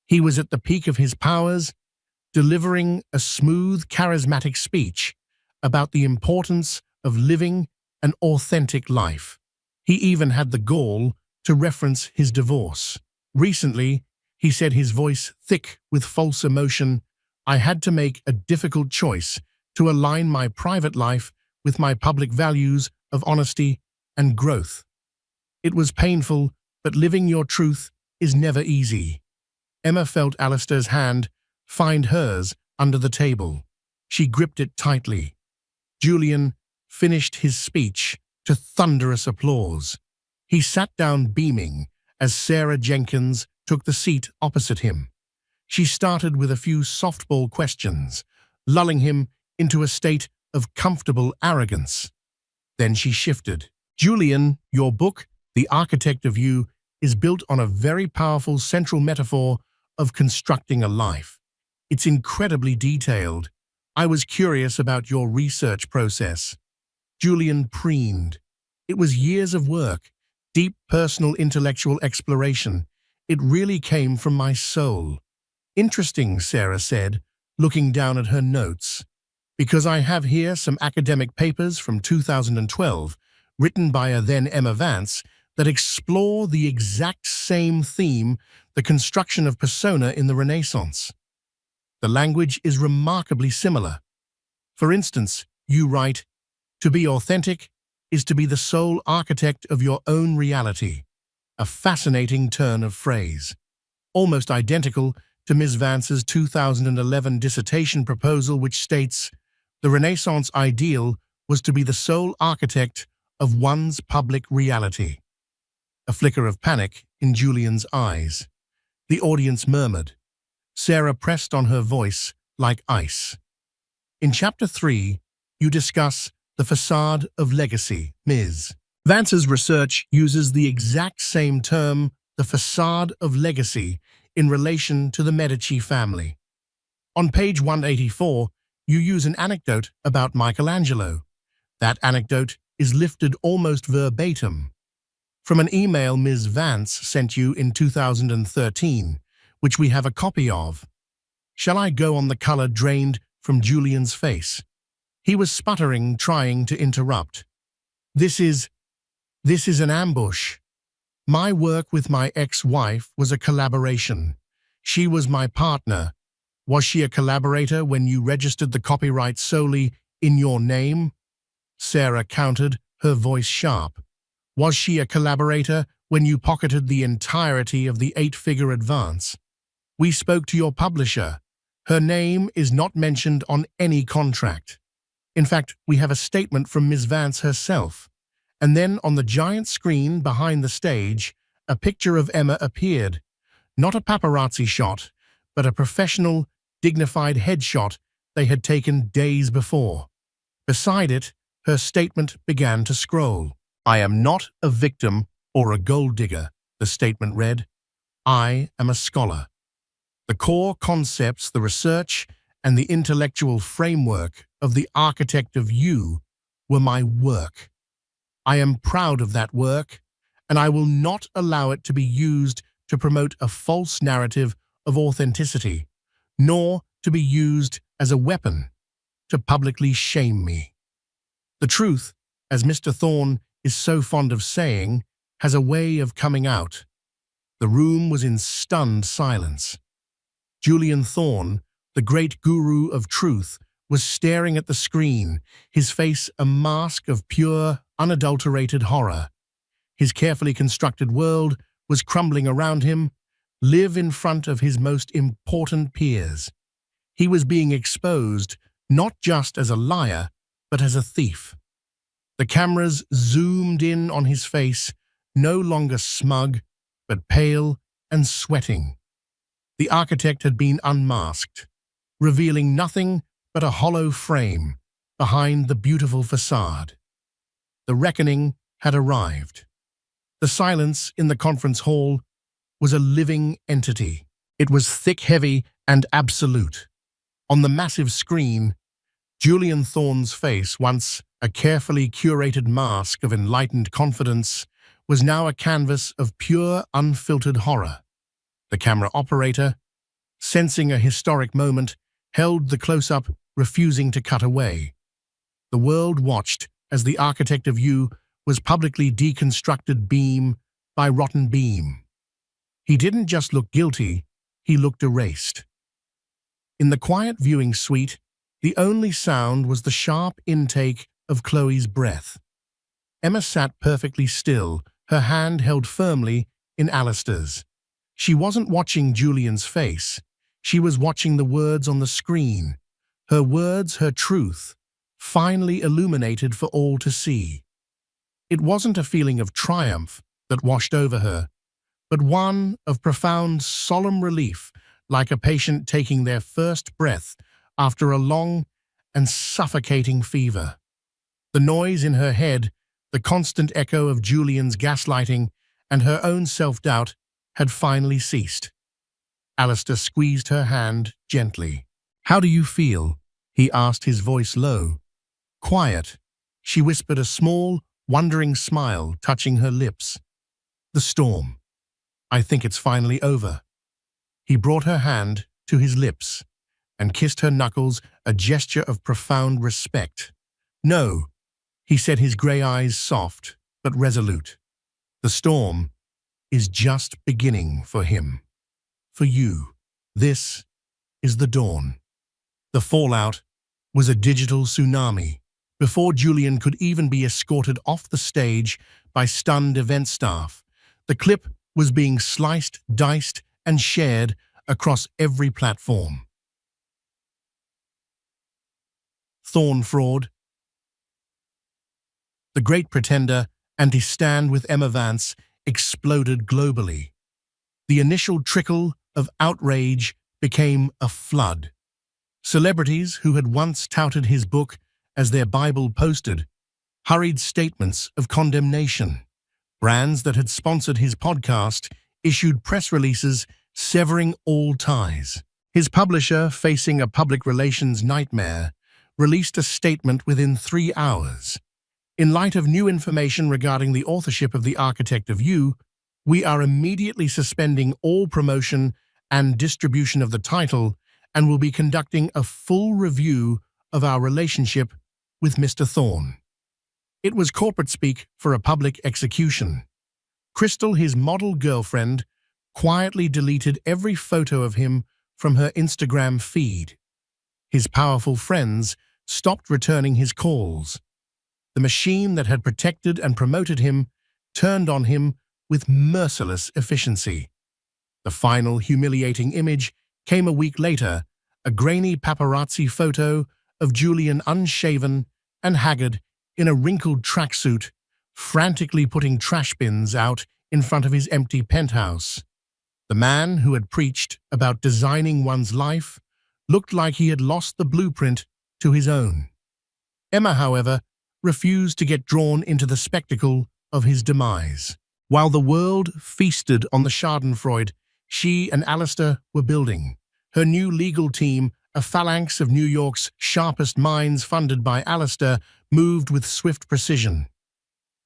He was at the peak of his powers, delivering a smooth, charismatic speech about the importance of living an authentic life. He even had the gall to reference his divorce. Recently, he said, his voice thick with false emotion, "I had to make a difficult choice to align my private life with my public values of honesty and growth. It was painful, but living your truth is never easy." Emma felt Alistair's hand find hers under the table. She gripped it tightly. Julian finished his speech to thunderous applause. He sat down beaming as Sarah Jenkins took the seat opposite him. She started with a few softball questions, lulling him into a state of comfortable arrogance. Then she shifted. "Julian, your book, The Architect of You, is built on a very powerful central metaphor of constructing a life. It's incredibly detailed. I was curious about your research process." Julian preened. "It was years of work, deep personal intellectual exploration. It really came from my soul." "Interesting," Sarah said, looking down at her notes. "Because I have here some academic papers from 2012, written by a then Emma Vance, that explore the exact same theme, the construction of persona in the Renaissance. The language is remarkably similar. For instance, you write, To be authentic is to be the sole architect of your own reality. A fascinating turn of phrase. Almost identical to Ms. Vance's 2011 dissertation proposal, which states, "The Renaissance ideal was to be the sole architect of one's public reality." A flicker of panic in Julian's eyes. The audience murmured. Sarah pressed on her voice like ice. In Chapter 3, you discuss the facade of legacy, Ms. Vance's research uses the exact same term, the facade of legacy, in relation to the Medici family. On page 184, you use an anecdote about Michelangelo. That anecdote is lifted almost verbatim from an email Ms. Vance sent you in 2013, which we have a copy of. Shall I go on? The color drained from Julian's face. He was sputtering, trying to interrupt. This is an ambush. My work with my ex-wife was a collaboration. She was my partner. Was she a collaborator when you registered the copyright solely in your name? Sarah countered, her voice sharp. Was she a collaborator when you pocketed the entirety of the 8-figure advance? We spoke to your publisher. Her name is not mentioned on any contract. In fact, we have a statement from Ms. Vance herself. And then on the giant screen behind the stage, a picture of Emma appeared. Not a paparazzi shot, but a professional, dignified headshot they had taken days before. Beside it, her statement began to scroll. "I am not a victim or a gold digger," the statement read. "I am a scholar. The core concepts, the research, and the intellectual framework of the architect of you were my work. I am proud of that work, and I will not allow it to be used to promote a false narrative of authenticity, nor to be used as a weapon to publicly shame me. The truth, as Mr. Thorne is so fond of saying, has a way of coming out." The room was in stunned silence. Julian Thorne, the great guru of truth, was staring at the screen, his face a mask of pure, unadulterated horror. His carefully constructed world was crumbling around him, live in front of his most important peers. He was being exposed not just as a liar, but as a thief. The cameras zoomed in on his face, no longer smug, but pale and sweating. The architect had been unmasked, revealing nothing but a hollow frame behind the beautiful facade. The reckoning had arrived. The silence in the conference hall was a living entity. It was thick, heavy, and absolute. On the massive screen, Julian Thorne's face, once a carefully curated mask of enlightened confidence, was now a canvas of pure, unfiltered horror. The camera operator, sensing a historic moment, held the close-up, refusing to cut away. The world watched as the architect of you was publicly deconstructed beam by rotten beam. He didn't just look guilty, he looked erased. In the quiet viewing suite, the only sound was the sharp intake of Chloe's breath. Emma sat perfectly still, her hand held firmly in Alistair's. She wasn't watching Julian's face. She was watching the words on the screen. Her words, her truth, finally illuminated for all to see. It wasn't a feeling of triumph that washed over her, but one of profound, solemn relief, like a patient taking their first breath after a long and suffocating fever. The noise in her head, the constant echo of Julian's gaslighting, and her own self-doubt had finally ceased. Alistair squeezed her hand gently. "How do you feel?" he asked, his voice low. "Quiet." She whispered, a small, wondering smile touching her lips. "The storm. I think it's finally over." He brought her hand to his lips and kissed her knuckles, a gesture of profound respect. "No," he said, his grey eyes soft but resolute. "The storm is just beginning for him. For you, this is the dawn." The fallout was a digital tsunami, Before Julian could even be escorted off the stage by stunned event staff, the clip was being sliced, diced, and shared across every platform. Thorn fraud, The Great Pretender, and his stand with Emma Vance exploded globally. The initial trickle of outrage became a flood. Celebrities who had once touted his book as their Bible posted hurried statements of condemnation. Brands that had sponsored his podcast issued press releases severing all ties. His publisher, facing a public relations nightmare, released a statement within 3 hours. In light of new information regarding the authorship of The Architect of You, we are immediately suspending all promotion and distribution of the title and will be conducting a full review of our relationship with Mr. Thorne. It was corporate speak for a public execution. Crystal, his model girlfriend, quietly deleted every photo of him from her Instagram feed. His powerful friends stopped returning his calls. The machine that had protected and promoted him turned on him with merciless efficiency. The final humiliating image came a week later, a grainy paparazzi photo of Julian unshaven and haggard in a wrinkled tracksuit, frantically putting trash bins out in front of his empty penthouse. The man who had preached about designing one's life looked like he had lost the blueprint to his own. Emma, however, refused to get drawn into the spectacle of his demise. While the world feasted on the schadenfreude she and Alistair were building, her new legal team, a phalanx of New York's sharpest minds funded by Alistair, moved with swift precision.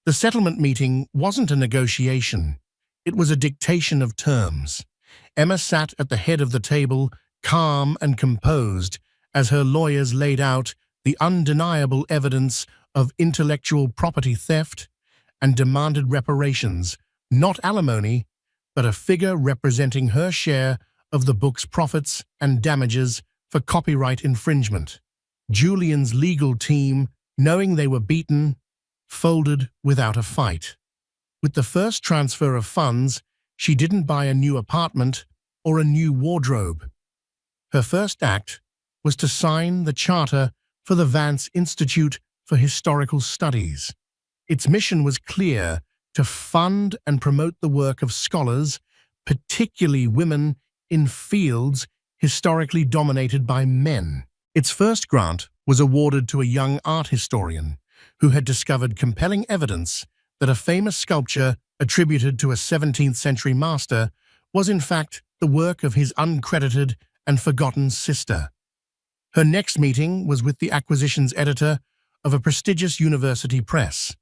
The settlement meeting wasn't a negotiation. It was a dictation of terms. Emma sat at the head of the table, calm and composed, as her lawyers laid out the undeniable evidence of intellectual property theft and demanded reparations, not alimony, but a figure representing her share of the book's profits and damages for copyright infringement. Julian's legal team, knowing they were beaten, folded without a fight. With the first transfer of funds, she didn't buy a new apartment or a new wardrobe. Her first act was to sign the charter for the Vance Institute for Historical Studies. Its mission was clear: to fund and promote the work of scholars, particularly women, in fields historically dominated by men. Its first grant was awarded to a young art historian who had discovered compelling evidence that a famous sculpture attributed to a 17th-century master was in fact the work of his uncredited and forgotten sister. Her next meeting was with the acquisitions editor of a prestigious university press.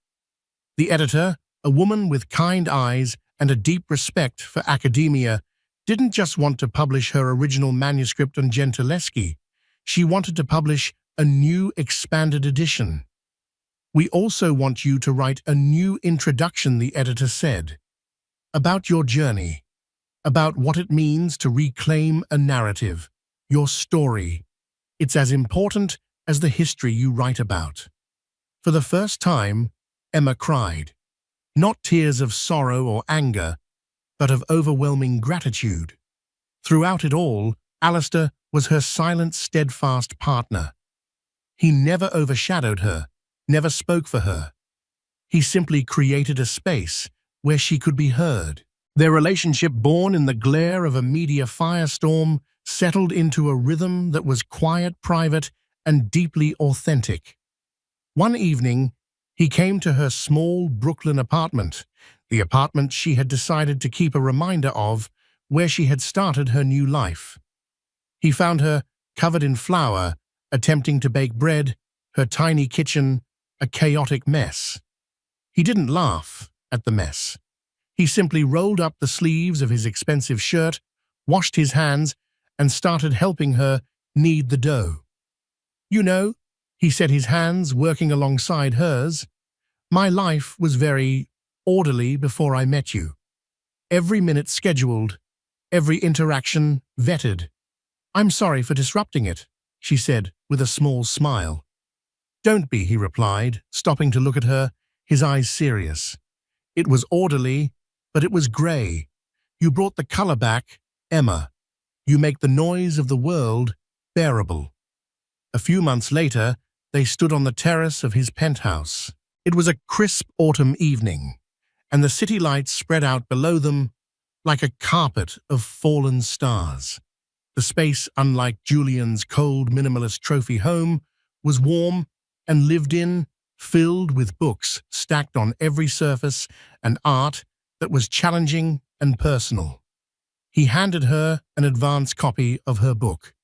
The editor, a woman with kind eyes and a deep respect for academia, didn't just want to publish her original manuscript on Gentileschi. She wanted to publish a new expanded edition. "We also want you to write a new introduction," the editor said, "about your journey, about what it means to reclaim a narrative, your story. It's as important as the history you write about." For the first time, Emma cried. Not tears of sorrow or anger, but of overwhelming gratitude. Throughout it all, Alistair was her silent, steadfast partner. He never overshadowed her, never spoke for her. He simply created a space where she could be heard. Their relationship, born in the glare of a media firestorm, settled into a rhythm that was quiet, private, and deeply authentic. One evening, he came to her small Brooklyn apartment, the apartment she had decided to keep a reminder of, where she had started her new life. He found her covered in flour, attempting to bake bread, her tiny kitchen a chaotic mess. He didn't laugh at the mess. He simply rolled up the sleeves of his expensive shirt, washed his hands, and started helping her knead the dough. "You know," he said, his hands working alongside hers, "my life was very orderly before I met you. Every minute scheduled, every interaction vetted. I'm sorry for disrupting it," she said with a small smile. "Don't be," he replied, stopping to look at her, his eyes serious. "It was orderly, but it was grey. You brought the colour back, Emma. You make the noise of the world bearable." A few months later, they stood on the terrace of his penthouse. It was a crisp autumn evening, and the city lights spread out below them like a carpet of fallen stars. The space, unlike Julian's cold, minimalist trophy home, was warm and lived in, filled with books stacked on every surface and art that was challenging and personal. He handed her an advance copy of her book,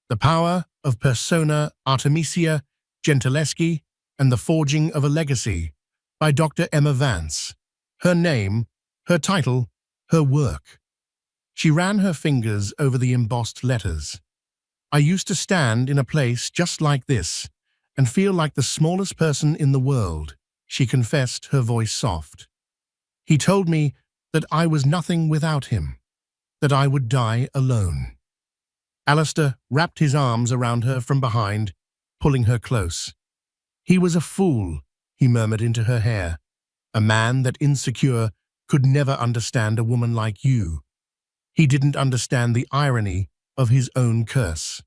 The Power of Persona Artemisia Gentileschi and the Forging of a Legacy, by Dr. Emma Vance. Her name, her title, her work. She ran her fingers over the embossed letters. "I used to stand in a place just like this and feel like the smallest person in the world," she confessed, her voice soft. "He told me that I was nothing without him, that I would die alone." Alistair wrapped his arms around her from behind, pulling her close. "He was a fool," he murmured into her hair. "A man that insecure could never understand a woman like you. He didn't understand the irony of his own curse."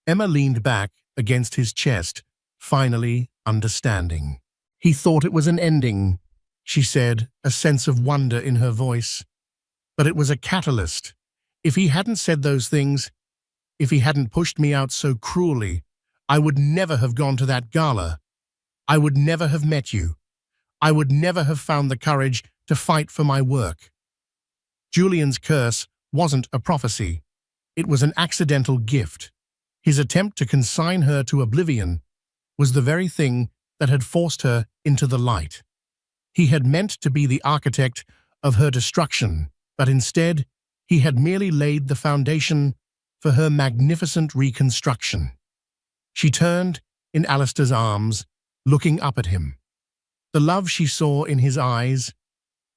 Emma leaned back against his chest, finally understanding. "He thought it was an ending," she said, a sense of wonder in her voice. "But it was a catalyst. If he hadn't said those things, if he hadn't pushed me out so cruelly, I would never have gone to that gala. I would never have met you. I would never have found the courage to fight for my work." Julian's curse wasn't a prophecy. It was an accidental gift. His attempt to consign her to oblivion was the very thing that had forced her into the light. He had meant to be the architect of her destruction, but instead, he had merely laid the foundation for her magnificent reconstruction. She turned in Alistair's arms, looking up at him. The love she saw in his eyes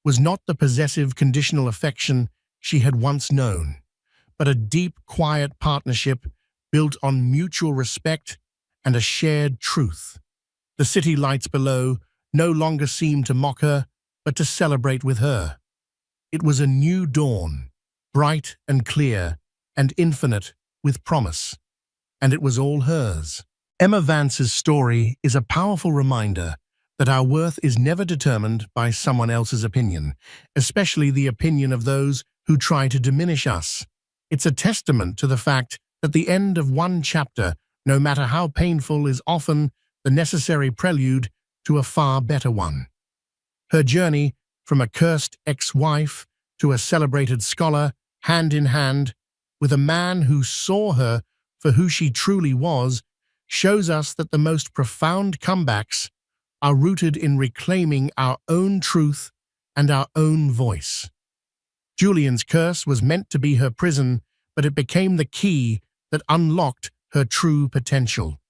was not the possessive, conditional affection she had once known, but a deep, quiet partnership built on mutual respect and a shared truth. The city lights below no longer seemed to mock her, but to celebrate with her. It was a new dawn, bright and clear, and infinite with promise, and it was all hers. Emma Vance's story is a powerful reminder that our worth is never determined by someone else's opinion, especially the opinion of those who try to diminish us. It's a testament to the fact that the end of one chapter, no matter how painful, is often the necessary prelude to a far better one. Her journey from a cursed ex-wife to a celebrated scholar, hand in hand, with a man who saw her for who she truly was, shows us that the most profound comebacks are rooted in reclaiming our own truth and our own voice. Julian's curse was meant to be her prison, but it became the key that unlocked her true potential.